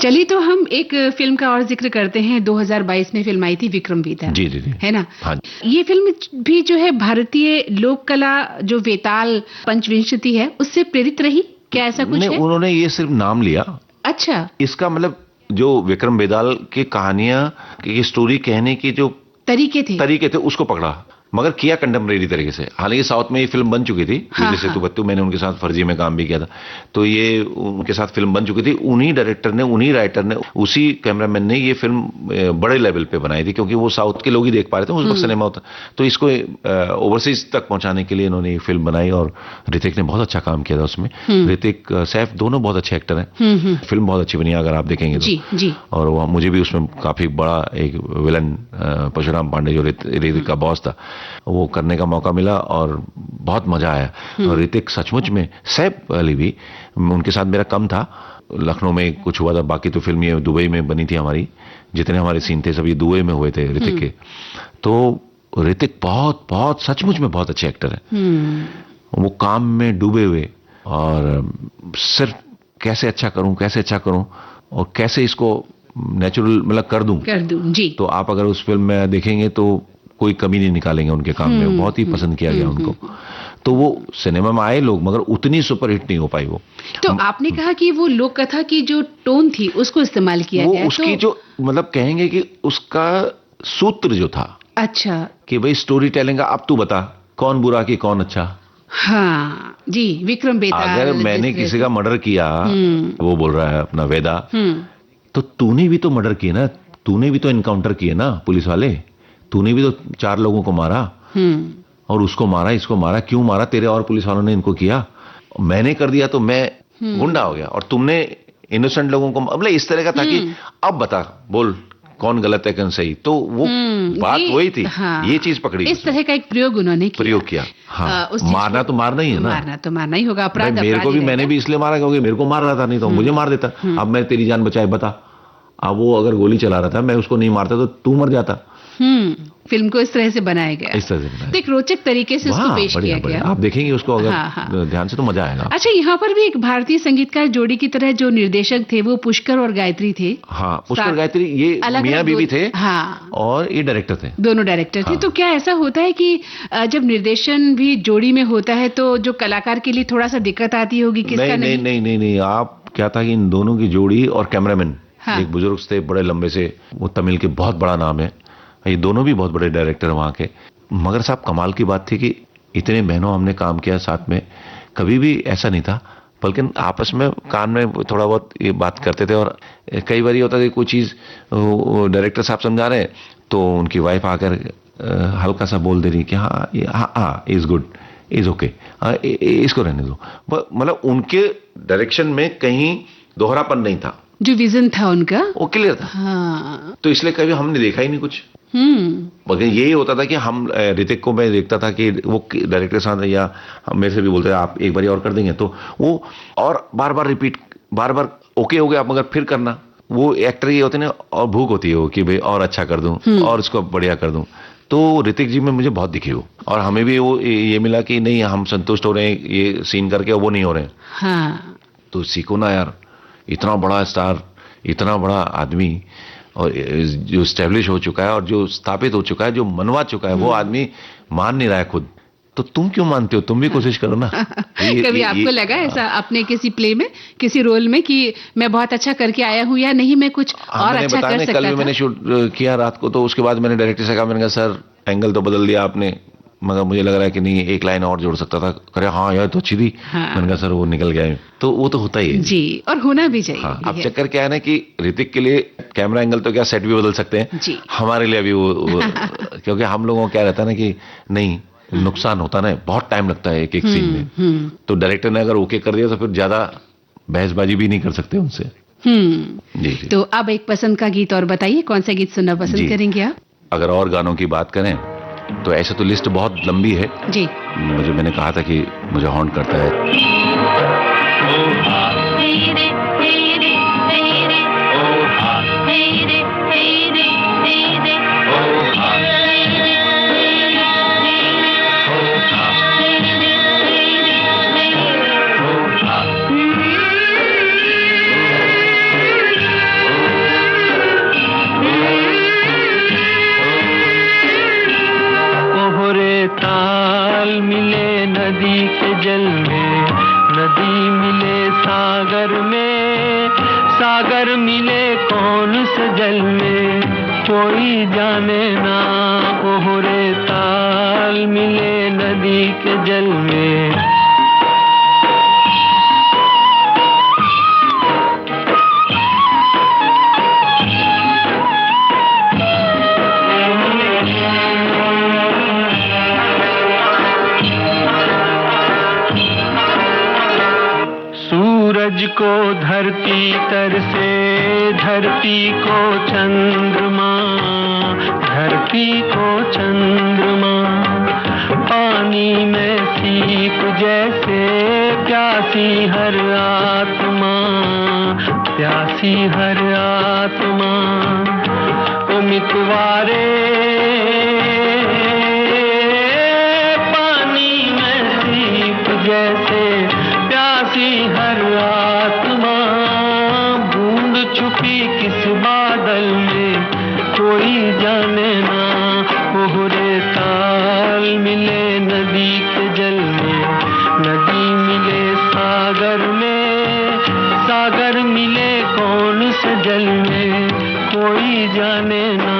चलिए तो हम एक फिल्म का और जिक्र करते हैं। 2022 में फिल्म आई थी विक्रम वेताल। जी जी जी, है ना? हाँ। ये फिल्म भी जो है भारतीय लोक कला जो वेताल पंचविंशति है उससे प्रेरित रही क्या, ऐसा कुछ नहीं, है? उन्होंने ये सिर्फ नाम लिया। अच्छा, इसका मतलब जो विक्रम बेताल की कहानियां की स्टोरी कहने की जो तरीके थे उसको पकड़ा, मगर किया कंटेम्परेरी तरीके से। हालांकि साउथ में ये फिल्म बन चुकी थी, विजय सेतुपति, मैंने उनके साथ फर्जी में काम भी किया था, तो ये उनके साथ फिल्म बन चुकी थी। उन्हीं डायरेक्टर ने, उन्हीं राइटर ने, उसी कैमरामैन ने ये फिल्म बड़े लेवल पे बनाई थी, क्योंकि वो साउथ के लोग ही देख पा रहे थे, उस वक्त सिनेमा होता। तो इसको ओवरसीज तक पहुंचाने के लिए इन्होंने ये फिल्म बनाई और ऋतिक ने बहुत अच्छा काम किया था उसमें। ऋतिक, सैफ, दोनों बहुत अच्छे एक्टर हैं। फिल्म बहुत अच्छी बनी अगर आप देखेंगे तो। जी। और वो मुझे भी उसमें काफी बड़ा एक विलन परशुराम पांडे जो ऋतिक का बॉस था, वो करने का मौका मिला और बहुत मजा आया। और ऋतिक सचमुच में, सैफ अली भी, उनके साथ मेरा कम था, लखनऊ में कुछ हुआ था, बाकी तो फिल्म ये दुबई में बनी थी हमारी, जितने हमारे सीन थे सब ये दुबई में हुए थे ऋतिक के। तो ऋतिक बहुत बहुत सचमुच में बहुत अच्छे एक्टर है। वो काम में डूबे हुए और सिर्फ कैसे अच्छा करूं और कैसे इसको नेचुरल मतलब कर दूं जी। तो आप अगर उस फिल्म में देखेंगे तो कोई कमी नहीं निकालेंगे उनके काम में। बहुत ही पसंद किया गया उनको। तो वो सिनेमा में आए लोग, मगर उतनी सुपरहिट नहीं हो पाई वो। तो आपने कहा कि वो लोक कथा की जो टोन थी उसको इस्तेमाल किया गया, उसकी जो मतलब कहेंगे कि उसका सूत्र जो था, अच्छा, कि भाई स्टोरी टेलिंग का अब तू बता कौन बुरा कि कौन अच्छा। हाँ जी, विक्रम बेताल। अगर मैंने किसी का मर्डर किया, वो बोल रहा है अपना वेदा, तो तूने भी तो मर्डर किया ना, तूने भी तो इनकाउंटर किए ना पुलिस वाले, तूने भी तो 4 लोगों को मारा और उसको मारा, इसको मारा, क्यों मारा? तेरे और पुलिस वालों ने इनको किया, मैंने कर दिया तो मैं गुंडा हो गया और तुमने इनोसेंट लोगों को, मतलब इस तरह का था कि अब बता, बोल कौन गलत है कौन सही। तो वो बात वही थी। हाँ, ये चीज पकड़ी, इस तरह का एक प्रयोग उन्होंने किया। हाँ, मारना तो मारना ही है ना, मारना तो मारना ही होगा, अपराध मेरे को भी, मैंने भी इसलिए मारा क्योंकि मेरे को मार रहा था, नहीं तो मुझे मार देता। अब मैं तेरी जान बचाए बता, अब वो अगर गोली चला रहा था, मैं उसको नहीं मारता तो तू मर जाता। फिल्म को इस तरह से बनाया गया, इस तरह से बनाया, तो एक रोचक तरीके से उसको पेश किया गया। आप देखेंगे उसको अगर ध्यान से तो मजा आएगा। अच्छा, यहाँ पर भी एक भारतीय संगीतकार जोड़ी की तरह जो निर्देशक थे वो पुष्कर और गायत्री थे। हाँ, पुष्कर गायत्री, ये मियां बीवी थे। हाँ, और ये डायरेक्टर थे, दोनों डायरेक्टर थे। तो क्या ऐसा होता है कि जब निर्देशन भी जोड़ी में होता है तो जो कलाकार के लिए थोड़ा सा दिक्कत आती होगी? किसका नहीं, आप क्या था कि इन दोनों की जोड़ी और कैमरामैन, एक बुजुर्ग थे बड़े लंबे से, वो तमिल के बहुत बड़ा नाम है, ये दोनों भी बहुत बड़े डायरेक्टर हैं वहाँ के। मगर साहब कमाल की बात थी कि इतने महीनों हमने काम किया साथ में, कभी भी ऐसा नहीं था, बल्कि आपस में कान में थोड़ा बहुत ये बात करते थे। और कई बार ये होता था कि कोई चीज़ डायरेक्टर साहब समझा रहे तो उनकी वाइफ आकर हल्का सा बोल दे रही कि हाँ इज गुड, इज ओके, इसको रहने दो। मतलब उनके डायरेक्शन में कहीं दोहरापन नहीं था, जो विजन था उनका वो क्लियर था। हाँ। तो इसलिए कभी हमने देखा ही नहीं कुछ। मगर यही होता था कि हम, ऋतिक को मैं देखता था कि वो डायरेक्टर साथ या मेरे से भी बोलते थे आप एक बार और कर देंगे, तो वो और बार बार रिपीट, बार बार ओके हो गया मगर फिर करना। वो एक्टर ये होते ना, और भूख होती है वो कि भाई और अच्छा कर दूं और इसको बढ़िया कर दूं। तो ऋतिक जी में मुझे बहुत दिखे वो, और हमें भी वो ये मिला कि नहीं हम संतुष्ट हो रहे हैं ये सीन करके, और वो नहीं हो रहे हैं। हाँ। तो सीखो ना यार, इतना बड़ा स्टार, इतना बड़ा आदमी, और जो स्टैब्लिश हो चुका है और जो स्थापित हो चुका है, जो मनवा चुका है, वो आदमी मान नहीं रहा है खुद, तो तुम क्यों मानते हो? तुम भी कोशिश करो ना। कभी आपको लगा ऐसा अपने किसी प्ले में, किसी रोल में कि मैं बहुत अच्छा करके आया हूँ या नहीं, मैं कुछ और अच्छा कर सकता था? कल भी मैंने शूट किया रात को, तो उसके बाद मैंने डायरेक्टर से कहा, मैंने कहा सर एंगल तो बदल दिया आपने, मगर मुझे लग रहा है कि नहीं एक लाइन और जोड़ सकता था। करे हाँ यार तो अच्छी थी। मैंने कहा सर वो निकल गया है। तो वो तो होता ही है जी, और होना भी चाहिए। हाँ, अब चक्कर क्या है ना कि ऋतिक के लिए कैमरा एंगल तो क्या सेट भी बदल सकते हैं जी। हमारे लिए अभी वो क्योंकि हम लोगों को क्या रहता है ना कि नहीं नुकसान होता ना, बहुत टाइम लगता है एक एक सीन में। तो डायरेक्टर ने अगर ओके कर दिया तो फिर ज्यादा बहसबाजी भी नहीं कर सकते उनसे। जी। तो अब एक पसंद का गीत और बताइए, कौन सा गीत सुनना पसंद करेंगे आप? अगर और गानों की बात करें तो ऐसे तो लिस्ट बहुत लंबी है जी। मैंने कहा था कि मुझे हॉन्ट करता है। कोई जाने ना ओहरे ताल मिले नदी के जल में। सूरज को धरती तर से, धरती को चंद्रमा, धरती को चंद्रमा, पानी में सीप जैसे प्यासी हर आत्मा, प्यासी हर आत्मा। ओ मितवारे पानी में सीप जैसे प्यासी हर आत्मा, बूंद छुपी किस बादल में कोई जाने ना ओहरे ताल मिले नदी के जल में, नदी मिले सागर में, सागर मिले कौन से जल में, कोई जाने ना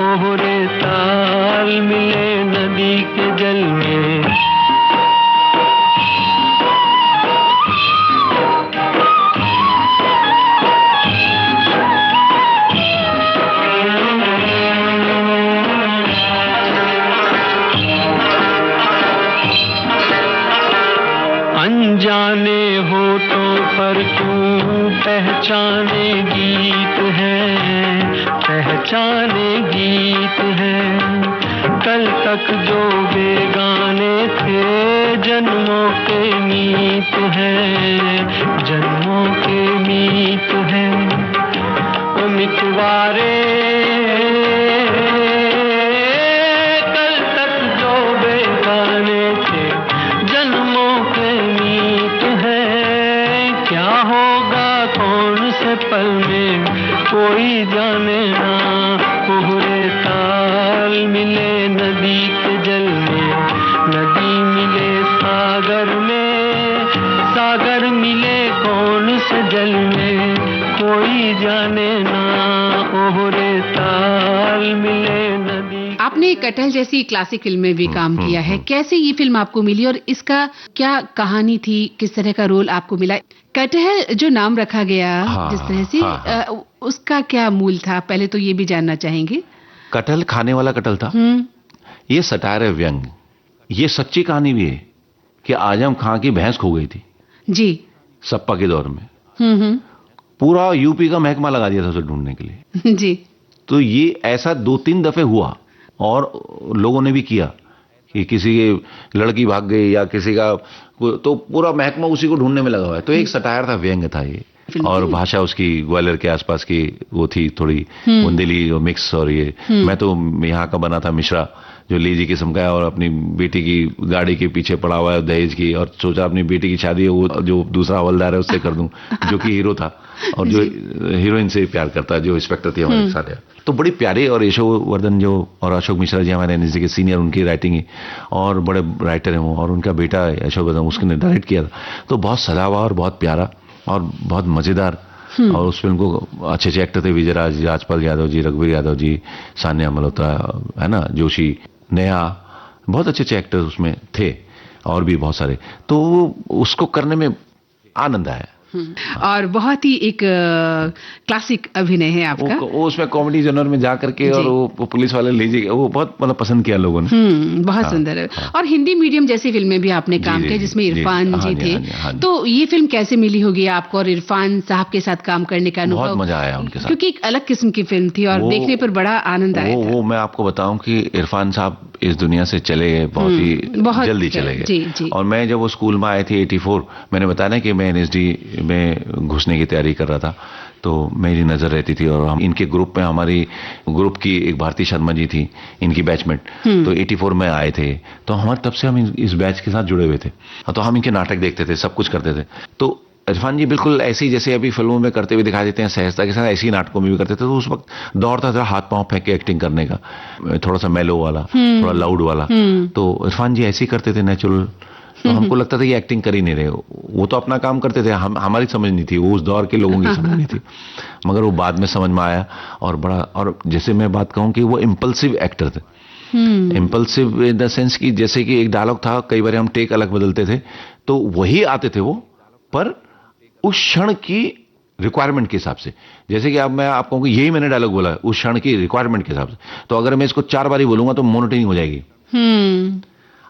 ओहरे ताल मिले नदी के जल में। अनजाने होठों पर क्यों पहचाने गीत हैं, पहचाने गीत हैं। कल तक जो बेगाने थे जन्मों के मीत हैं, जन्मों के मीत हैं। ओ मितवारे कल तक जो बेगाने थे जन्मों के मीत हैं। क्या होगा कौन से पल में कोई जाने ना ओहरे ताल मिले नदी के जल में, नदी मिले सागर में, सागर मिले कौन से जल में, कोई जाने ना ओहरे ताल मिले नदी। आपने कटहल जैसी क्लासिक फिल्म में भी काम किया है, कैसे ये फिल्म आपको मिली और इसका क्या कहानी थी, किस तरह का रोल आपको मिला? कटहल जो नाम रखा गया जिस तरह से उसका क्या मूल था, पहले तो ये भी जानना चाहेंगे। कटहल खाने वाला कटहल था। ये सटायर है, व्यंग। ये सच्ची कहानी भी है कि आजम खां की भैंस खो गई थी जी, सप्पा के दौर में। पूरा यूपी का महकमा लगा दिया था उसे ढूंढने के लिए जी। तो ये ऐसा 2-3 दफे हुआ और लोगों ने भी किया कि किसी की लड़की भाग गई या किसी का, तो पूरा महकमा उसी को ढूंढने में लगा हुआ है। तो एक सटायर था, व्यंग था ये। और भाषा उसकी ग्वालियर के आसपास की वो थी, थोड़ी बुंदेली और मिक्स। और ये मैं तो यहाँ का बना था मिश्रा, जो लीजी किस्म का है और अपनी बेटी की गाड़ी के पीछे पड़ा हुआ है दहेज की, और सोचा अपनी बेटी की शादी वो जो दूसरा हवलदार है उससे कर दूं जो कि हीरो था और जो हीरोइन से प्यार करता है, जो इंस्पेक्टर थी हमारे साथ। तो बड़ी प्यारे, और यशोवर्धन जो और अशोक मिश्रा जी हमारे एनएसडी के सीनियर, उनकी राइटिंग है और बड़े राइटर हैं वो, और उनका बेटा यशोवर्धन उसने डायरेक्ट किया था। तो बहुत सलावा और बहुत प्यारा और बहुत मजेदार। और उस फिल्म को अच्छे अच्छे एक्टर थे, विजयराज, राजपाल यादव जी, रघुवीर यादव जी, सान्या मल्होत्रा, है ना, जोशी, नया, बहुत अच्छे अच्छे एक्टर उसमें थे और भी बहुत सारे। तो उसको करने में आनंद आया। और बहुत ही एक क्लासिक अभिनय है आपका। वो उसमें कॉमेडी जनर में जा करके, और वो पुलिस वाले ले जाए, वो बहुत मतलब पसंद किया लोगों ने। बहुत सुंदर है। और हिंदी मीडियम जैसी फिल्में भी आपने काम किया जिसमें इरफान जी थे। तो ये फिल्म कैसे मिली होगी आपको और इरफान साहब के साथ काम करने का अनुभव? बहुत मजा आया उनके साथ, क्योंकि एक अलग किस्म की फिल्म थी और देखने पर बड़ा आनंद आया था। वो मैं आपको बताऊं कि इरफान साहब इस दुनिया से चले गए, बहुत जल्दी चले गए। और मैं जब वो स्कूल में आए थे 84, मैंने बताया ना कि मैं एनएसडी में घुसने की तैयारी कर रहा था, तो मेरी नजर रहती थी। और हम इनके ग्रुप में, हमारी ग्रुप की एक भारती शर्मा जी थी, इनकी बैचमेट, तो 84 में आए थे। तो हमारे तब से हम इस बैच के साथ जुड़े हुए थे, तो हम इनके नाटक देखते थे, सब कुछ करते थे। तो इरफान जी बिल्कुल ऐसे ही जैसे अभी फिल्मों में करते हुए दिखाई देते हैं सहजता के साथ, ऐसे ही नाटकों में भी करते थे। तो उस वक्त दौर था हाथ पांव फेंक के एक्टिंग करने का, थोड़ा सा मेलो वाला, थोड़ा लाउड वाला। तो इरफान जी ऐसे ही करते थे, नेचुरल तो हमको लगता था ये एक्टिंग कर ही नहीं रहे, वो तो अपना काम करते थे, हमारी समझ नहीं थी, वो उस दौर के लोगों की समझ नहीं थी, मगर वो बाद में समझ में आया। और जैसे मैं बात कहूं कि वो इम्पल्सिव एक्टर थे, इम्पल्सिव इन द सेंस कि जैसे कि एक डायलॉग था, कई बार हम टेक अलग बदलते थे तो वही आते थे वो, पर उस क्षण की रिक्वायरमेंट के हिसाब से। जैसे कि अब मैं आपको कहूँ कि यही मैंने डायलॉग बोला उस क्षण की रिक्वायरमेंट के हिसाब से, तो अगर मैं इसको 4 बार ही बोलूंगा तो मोनोटोनी हो जाएगी।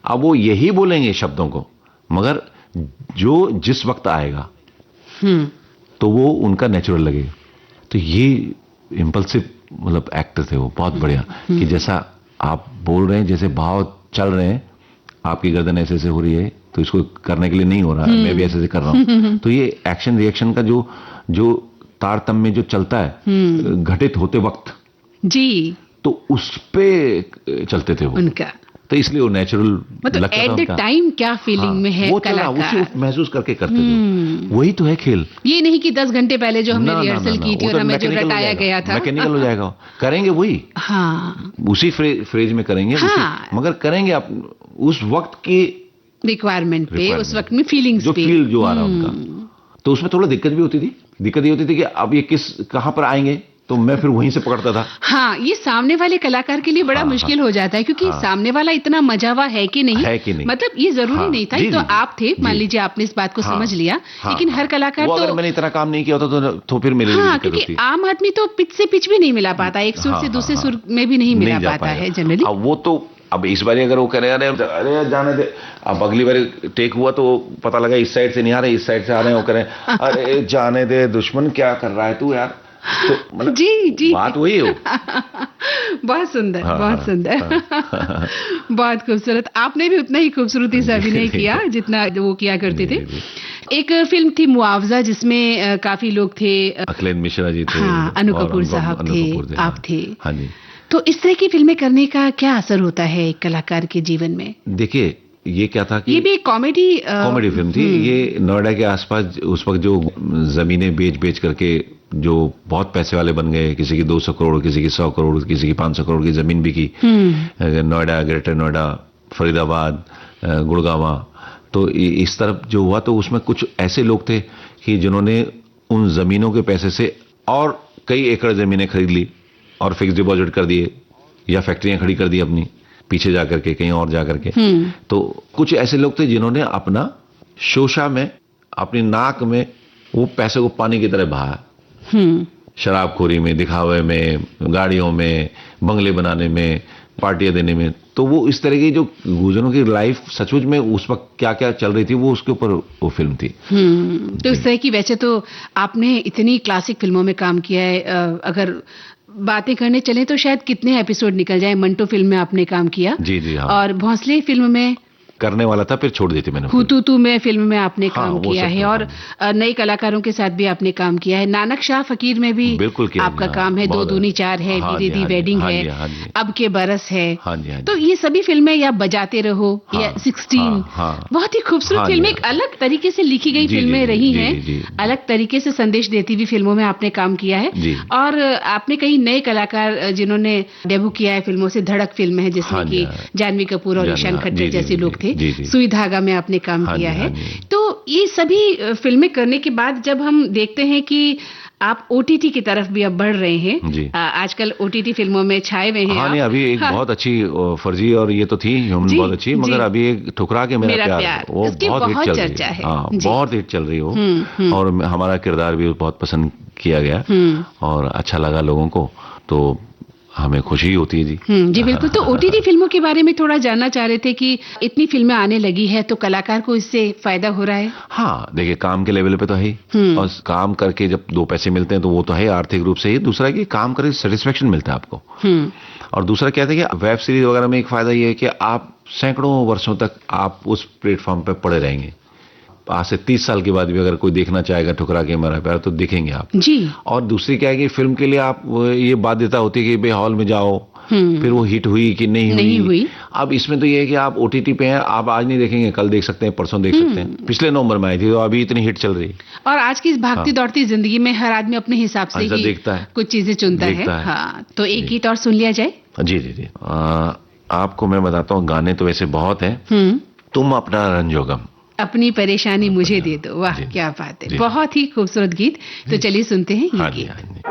अब वो यही बोलेंगे शब्दों को, मगर जो जिस वक्त आएगा तो वो उनका नेचुरल लगेगा। तो ये इम्पल्सिव मतलब एक्टर थे वो, बहुत बढ़िया, कि जैसा आप बोल रहे हैं, जैसे भाव चल रहे हैं, आपकी गर्दन ऐसे ऐसे हो रही है तो इसको करने के लिए नहीं हो रहा है, मैं भी ऐसे ऐसे कर रहा हूं। तो ये एक्शन रिएक्शन का जो तारतम्य जो चलता है घटित होते वक्त जी, तो उस पे चलते थे वो उनका, तो इसलिए वो नेचुरल मतलब एट द टाइम क्या फीलिंग में है वो कलाकार, उसे महसूस करके करते थे। वही तो है खेल। ये नहीं कि 10 घंटे पहले जो हमने रिहर्सल की थी और हमें जो रटाया गया था, मैकेनिकल हो जाएगा, करेंगे वही, हाँ उसी फ्रेज में करेंगे, हाँ, मगर करेंगे आप उस वक्त की रिक्वायरमेंट पे, उस वक्त में फीलिंग्स जो पे, फील जो आ रहा उनका। तो उसमें थोड़ा दिक्कत भी होती थी, दिक्कत ये होती थी कि अब ये कहां पर आएंगे, तो मैं फिर वहीं से पकड़ता था। हाँ, ये सामने वाले कलाकार के लिए बड़ा मुश्किल हो जाता है, क्योंकि सामने वाला इतना मजावा है कि नहीं, मतलब ये जरूरी नहीं था। तो आप थे, मान लीजिए आपने इस बात को समझ लिया, लेकिन हर कलाकार अगर मैंने इतना काम नहीं किया होता तो फिर मेरे लिए क्योंकि आम आदमी तो पिच से पिच भी नहीं मिला पाता, एक सुर से दूसरे सुर में भी नहीं मिला पाता है जनरली। वो तो अब इस बार अगर वो कह रहे हैं अरे जाने दे, अब अगली बार टेक हुआ तो पता लगा इस साइड से नहीं आ रहे, इस साइड से आ रहे हैं, वो कह रहे हैं अरे जाने दे दुश्मन, क्या कर रहा है तू यार। तो मतलब जी बात वही हो। बहुत सुंदर, बहुत सुंदर, बहुत खूबसूरत। आपने भी उतना ही खूबसूरती से अभिनय किया जितना वो किया करते थे। एक फिल्म थी मुआवजा, जिसमें काफी लोग थे, अखिलेश मिश्रा जी थे, अनु कपूर साहब थे, आप थे। हाँ जी। तो इस तरह की फिल्में करने का क्या असर होता है एक कलाकार के जीवन में? देखिए ये क्या था कि ये भी कॉमेडी फिल्म थी। ये नोएडा के आसपास उस वक्त जो जमीनें बेच करके जो बहुत पैसे वाले बन गए, किसी की 200 करोड़, किसी की 100 करोड़, किसी की 500 करोड़ की जमीन बिकी नोएडा, ग्रेटर नोएडा, फरीदाबाद, गुड़गांव। तो इस तरफ जो हुआ, तो उसमें कुछ ऐसे लोग थे कि जिन्होंने उन जमीनों के पैसे से और कई एकड़ जमीनें खरीद ली और फिक्स डिपॉजिट कर दिए, या फैक्ट्रियां खड़ी कर दी अपनी पीछे जाकर के, कहीं और जाकर के। तो कुछ ऐसे लोग थे जिन्होंने अपना शोषा में, अपनी नाक में वो पैसे को पानी की तरह बहाया, शराबखोरी में, दिखावे में, गाड़ियों में, बंगले बनाने में, पार्टियां देने में। तो वो इस तरह की जो गुजरों की लाइफ सचमुच में उस वक्त क्या क्या चल रही थी, वो उसके ऊपर वो फिल्म थी। तो इस तरह की, वैसे तो आपने इतनी क्लासिक फिल्मों में काम किया है, अगर बातें करने चले तो शायद कितने एपिसोड निकल जाए। मंटो फिल्म में आपने काम किया, जी हाँ। और भोंसले फिल्म में करने वाला था, फिर छोड़ दी थी मैंने। हुतुतु में फिल्म में आपने काम किया है, और नए कलाकारों के साथ भी आपने काम किया है। नानक शाह फकीर में भी आपका काम है, 2 दूनी 4 है, दीदी दी वेडिंग है, अब के बरस है। तो ये सभी फिल्में, या बजाते रहो, या 16, बहुत ही खूबसूरत फिल्में, एक अलग तरीके से लिखी गई फिल्में रही हैं, अलग तरीके से संदेश देती हुई फिल्मों में आपने काम किया है। और आपने कई नए कलाकार जिन्होंने डेब्यू किया है फिल्मों से, धड़क फिल्म है जिसमें कि जानवी कपूर और ईशान खट्टर जैसे लोग थे, सुई धागा में आपने काम किया है। तो ये सभी फिल्में करने के बाद जब हम देखते हैं कि आप ओटीटी की तरफ भी अब बढ़ रहे हैं, आजकल ओटीटी फिल्मों में छाए हुए हैं। नहीं, अभी एक बहुत अच्छी फर्जी, और ये तो थी ह्यूमन बहुत अच्छी, मगर अभी एक ठुकरा के मेरा प्यार, वो बहुत हिट चल रही है। बहुत हिट चल रही हो, और हमारा किरदार भी बहुत पसंद किया गया और अच्छा लगा लोगों को, तो हमें खुशी होती है जी। जी बिल्कुल। तो ओटीटी फिल्मों के बारे में थोड़ा जानना चाह रहे थे कि इतनी फिल्में आने लगी है, तो कलाकार को इससे फायदा हो रहा है? हाँ, देखिए काम के लेवल पे तो है, और काम करके जब 2 पैसे मिलते हैं तो वो तो है आर्थिक रूप से ही। दूसरा कि काम करके सेटिस्फेक्शन मिलता है आपको, और दूसरा क्या था कि वेब सीरीज वगैरह में एक फायदा ये है कि आप सैकड़ों वर्षों तक आप उस प्लेटफॉर्म पे पड़े रहेंगे। आज से 30 साल के बाद भी अगर कोई देखना चाहेगा ठुकरा के मेरा प्यार, तो देखेंगे आप जी। और दूसरी क्या है कि फिल्म के लिए आप ये बाध्यता होती है कि भाई हॉल में जाओ, फिर वो हिट हुई कि नहीं हुई। अब इसमें तो ये है कि आप ओटीटी पे हैं, आप आज नहीं देखेंगे, कल देख सकते हैं, परसों देख सकते हैं। पिछले नवंबर में आई थी, तो अभी इतनी हिट चल रही है। और आज की इस भागती दौड़ती जिंदगी में हर आदमी अपने हिसाब से ही देखता है, कुछ चीजें चुनता है। हाँ, तो एक गीत और सुन लिया जाए। जी। आपको मैं बताता हूँ, गाने तो वैसे बहुत हैं, तुम अपना रंजो गम। अपनी परेशानी मुझे दे दो। वाह, क्या बात है, बहुत ही खूबसूरत गीत। तो चलिए सुनते हैं ये गीत। हाँ जी।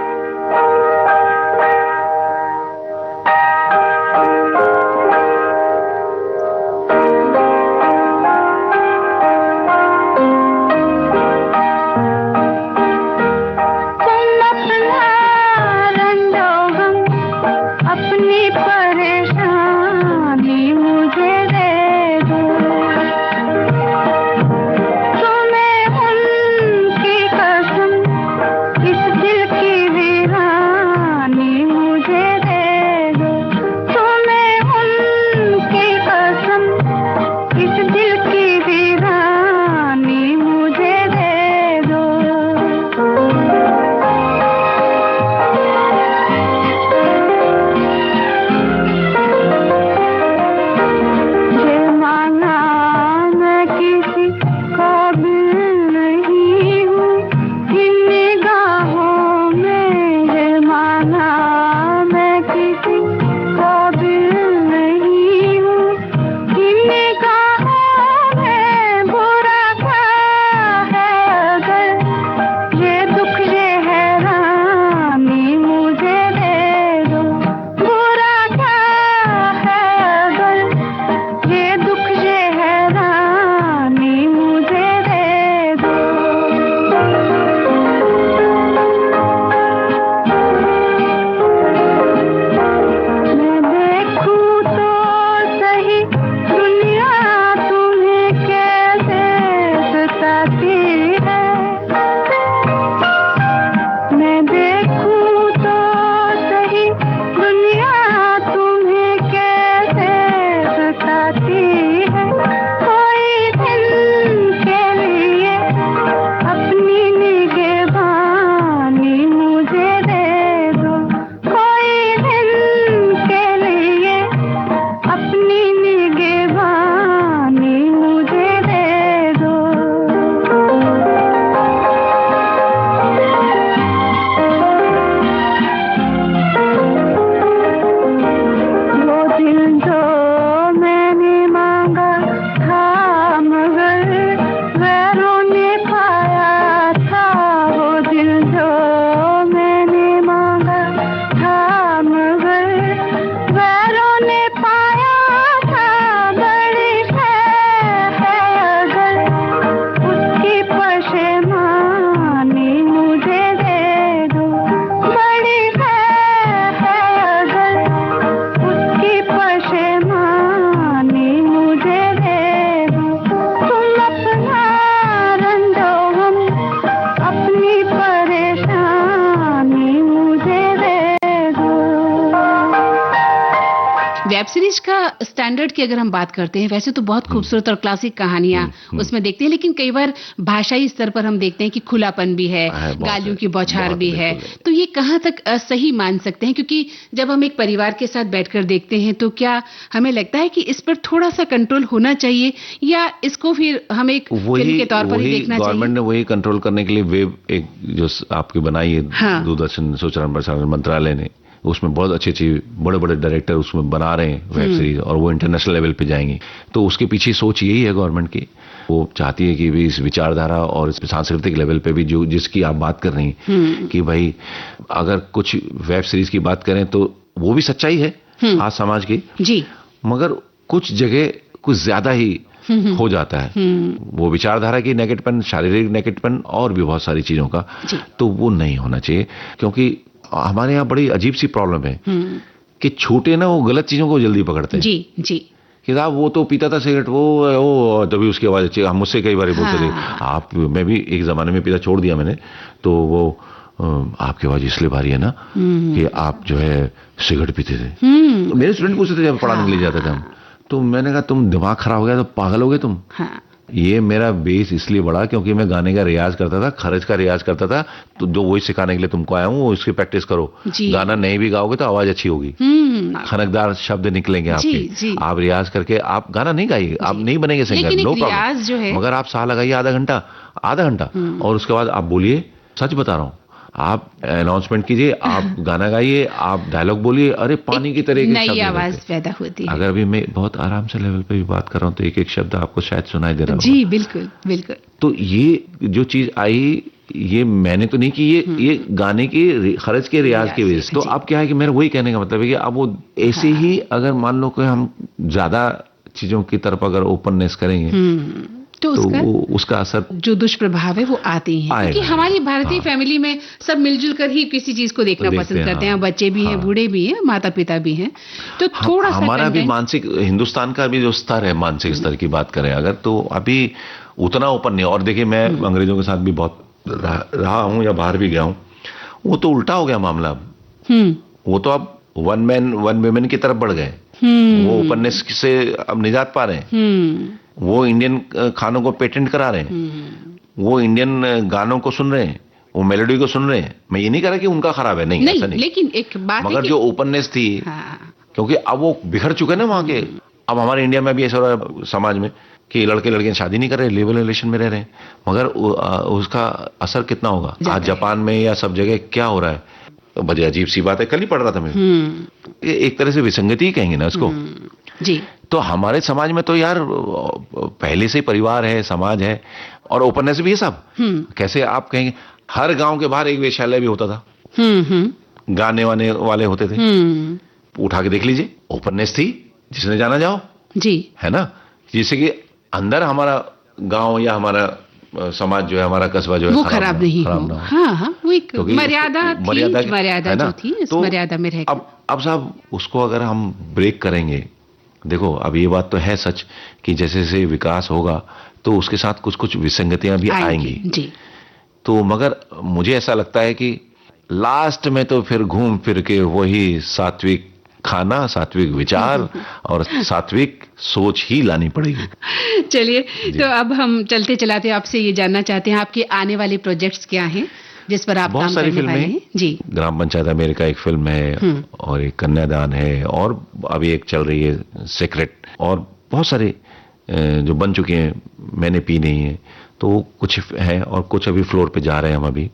वेब सीरीज का स्टैंडर्ड की अगर हम बात करते हैं, वैसे तो बहुत खूबसूरत और क्लासिक कहानियां उसमें देखते हैं, लेकिन कई बार भाषाई स्तर पर हम देखते हैं कि खुलापन भी है, गालियों की बौछार भी है। तो ये कहाँ तक सही मान सकते हैं? क्योंकि जब हम एक परिवार के साथ बैठकर देखते हैं तो क्या हमें लगता है कि इस पर थोड़ा सा कंट्रोल होना चाहिए, या इसको फिर हम एक फिल्म के तौर पर ही देखना चाहिए? गवर्नमेंट ने वही कंट्रोल करने के लिए वेब एक जो आपकी बनाई है, दूरदर्शन सूचना प्रसारण मंत्रालय ने, उसमें बहुत अच्छे बड़े बड़े डायरेक्टर उसमें बना रहे हैं वेब सीरीज, और वो इंटरनेशनल लेवल पे जाएंगी। तो उसके पीछे सोच यही है गवर्नमेंट की, वो चाहती है कि भी इस विचारधारा और इस सांस्कृतिक लेवल पे भी जो जिसकी आप बात कर रही हैं कि भाई अगर कुछ वेब सीरीज की बात करें तो वो भी सच्चाई है आज समाज की जी, मगर कुछ जगह कुछ ज्यादा ही हो जाता है। वो विचारधारा की नेगेटिवपन, शारीरिक नेगेटिवपन और भी बहुत सारी चीजों का, तो वो नहीं होना चाहिए। क्योंकि हमारे यहाँ बड़ी अजीब सी प्रॉब्लम है कि छोटे ना वो गलत चीजों को जल्दी पकड़ते हैं। जी जी, कि साहब वो तो पीता था सिगरेट, वो तभी उसकी आवाज अच्छी। हम मुझसे कई बार बोलते थे आप, मैं भी एक जमाने में पीता छोड़ दिया मैंने, तो वो आपकी आवाज इसलिए भारी है ना कि आप जो है सिगरेट पीते थे। मेरे स्टूडेंट पूछते थे जब पढ़ाने के लिए जाते थे हम, तो मैंने कहा तुम दिमाग खराब हो गया तो पागल हो गए तुम। ये मेरा बेस इसलिए बढ़ा क्योंकि मैं गाने का रियाज करता था, खरज का रियाज करता था, तो जो वही सिखाने के लिए तुमको आया हूँ, वो इसकी प्रैक्टिस करो। गाना नहीं भी गाओगे तो आवाज अच्छी होगी, खनकदार शब्द निकलेंगे आपके। आप रियाज करके आप गाना नहीं गाइए, आप नहीं बनेंगे सिंगर, नो प्रॉब्लम, मगर आप साह लगाइए आधा घंटा और उसके बाद आप बोलिए। सच बता रहा हूँ, आप अनाउंसमेंट कीजिए, आप गाना गाइए, आप डायलॉग बोलिए, अरे पानी की तरह के नई शब्द आवाज निकलते हैं। पैदा होती है। अगर अभी मैं बहुत आराम से लेवल पे भी बात कर रहा हूँ तो एक एक शब्द आपको शायद सुनाई दे रहा होगा। जी बिल्कुल बिल्कुल। तो ये जो चीज आई, ये मैंने तो नहीं की, ये गाने के खर्च के रियाज की वजह से। तो अब क्या है कि मेरा वही कहने का मतलब है कि अब वो ऐसे ही अगर मान लो कि हम ज्यादा चीजों की तरफ अगर ओपननेस करेंगे तो उसका असर, जो दुष्प्रभाव है वो आते ही हैं, क्योंकि हमारी भारतीय फैमिली में सब मिलजुल कर ही किसी चीज को देखना पसंद करते हैं। बच्चे भी हैं, बूढ़े भी हैं, माता पिता भी हैं। तो थोड़ा सा हमारा भी मानसिक, हिंदुस्तान का भी जो स्तर है, मानसिक स्तर की बात करें अगर, तो अभी उतना ओपन नहीं। और देखिए मैं अंग्रेजों के साथ भी बहुत रहा हूं या बाहर भी गया हूं, वो तो उल्टा हो गया मामला। वो तो अब वन मैन वन वुमेन की तरफ बढ़ गए। वो ओपननेस से अब निजात पा रहे हैं। वो इंडियन खानों को पेटेंट करा रहे हैं। वो इंडियन गानों को सुन रहे हैं, वो मेलोडी को सुन रहे हैं। मैं ये नहीं कह रहा कि उनका खराब है, नहीं ऐसा नहीं, लेकिन एक बात मगर जो ओपननेस थी, क्योंकि अब वो बिखर चुके ना वहां के। अब हमारे इंडिया में भी ऐसा हो रहा है समाज में कि लड़के लड़कियां शादी नहीं कर रहे, लेबर रिलेशन में रह रहे हैं, मगर उसका असर कितना होगा आज जापान में या सब जगह क्या हो रहा है। बड़ी अजीब सी बात है, कल ही पढ़ रहा था मैं। एक तरह से विसंगति ही कहेंगे ना उसको जी। तो हमारे समाज में तो यार पहले से परिवार है, समाज है, और ओपननेस भी है सब। कैसे आप कहेंगे, हर गांव के बाहर एक वेश्यालय भी होता था। गाने वाने वाले होते थे, उठा के देख लीजिए, ओपननेस थी, जिसने जाना जाओ जी, है ना। जिससे कि अंदर हमारा गांव या हमारा समाज जो है, हमारा कस्बा जो है, वो खराब नहीं हो। हाँ, वो एक मर्यादा जो थी, इस मर्यादा में रह। अब साहब उसको अगर हम ब्रेक करेंगे, देखो अब ये बात तो है सच कि जैसे जैसे विकास होगा तो उसके साथ कुछ कुछ विसंगतियां भी आएंगी जी। तो मगर मुझे ऐसा लगता है कि लास्ट में तो फिर घूम फिर के वही सात्विक खाना, सात्विक विचार और सात्विक सोच ही लानी पड़ेगी। चलिए, तो अब हम चलते चलाते आपसे ये जानना चाहते हैं, आपके आने वाले प्रोजेक्ट्स क्या हैं जिस पर आप काम करने वाले हैं? जी, ग्राम पंचायत अमेरिका एक फिल्म है, और एक कन्यादान है, और अभी एक चल रही है सीक्रेट, और बहुत सारे जो बन चुके हैं, मैंने पी नहीं है, तो कुछ है, और कुछ अभी फ्लोर पे जा रहे हैं हम अभी,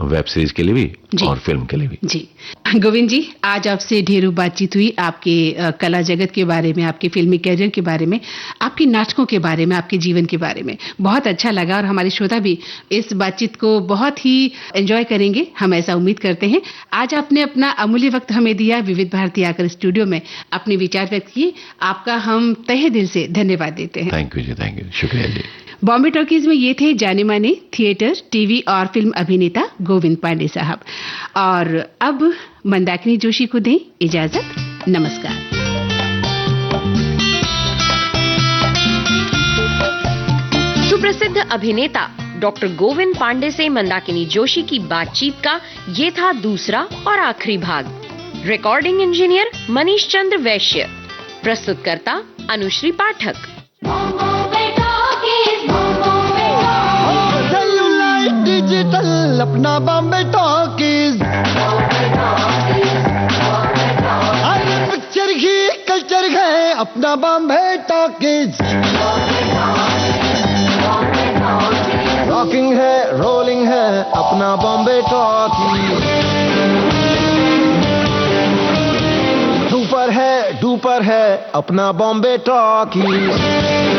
वेब सीरीज के लिए भी और फिल्म के लिए भी। जी गोविंद जी, आज आपसे ढेरों बातचीत हुई, आपके कला जगत के बारे में, आपके फिल्मी कैरियर के बारे में, आपके नाटकों के बारे में, आपके जीवन के बारे में बहुत अच्छा लगा, और हमारे श्रोता भी इस बातचीत को बहुत ही एंजॉय करेंगे, हम ऐसा उम्मीद करते हैं। आज आपने अपना अमूल्य वक्त हमें दिया, विविध भारती आकर स्टूडियो में अपने विचार व्यक्त किए, आपका हम तहे दिल से धन्यवाद देते हैं। थैंक यू जी, थैंक यू, शुक्रिया जी। बॉम्बे टॉकीज में ये थे जाने माने थिएटर, टीवी और फिल्म अभिनेता गोविंद पांडे साहब। और अब मंदाकिनी जोशी को दें इजाजत, नमस्कार। सुप्रसिद्ध अभिनेता डॉक्टर गोविंद पांडे से मंदाकिनी जोशी की बातचीत का ये था दूसरा और आखिरी भाग। रिकॉर्डिंग इंजीनियर मनीष चंद्र वैश्य, प्रस्तुतकर्ता अनुश्री पाठक। डिजिटल अपना बॉम्बे टॉकीज, अरे पिक्चर ही कल्चर है अपना बॉम्बे टॉकीज। रॉकिंग है, रोलिंग है अपना बॉम्बे टॉकीज। सुपर है, डुपर है अपना बॉम्बे टॉकीज।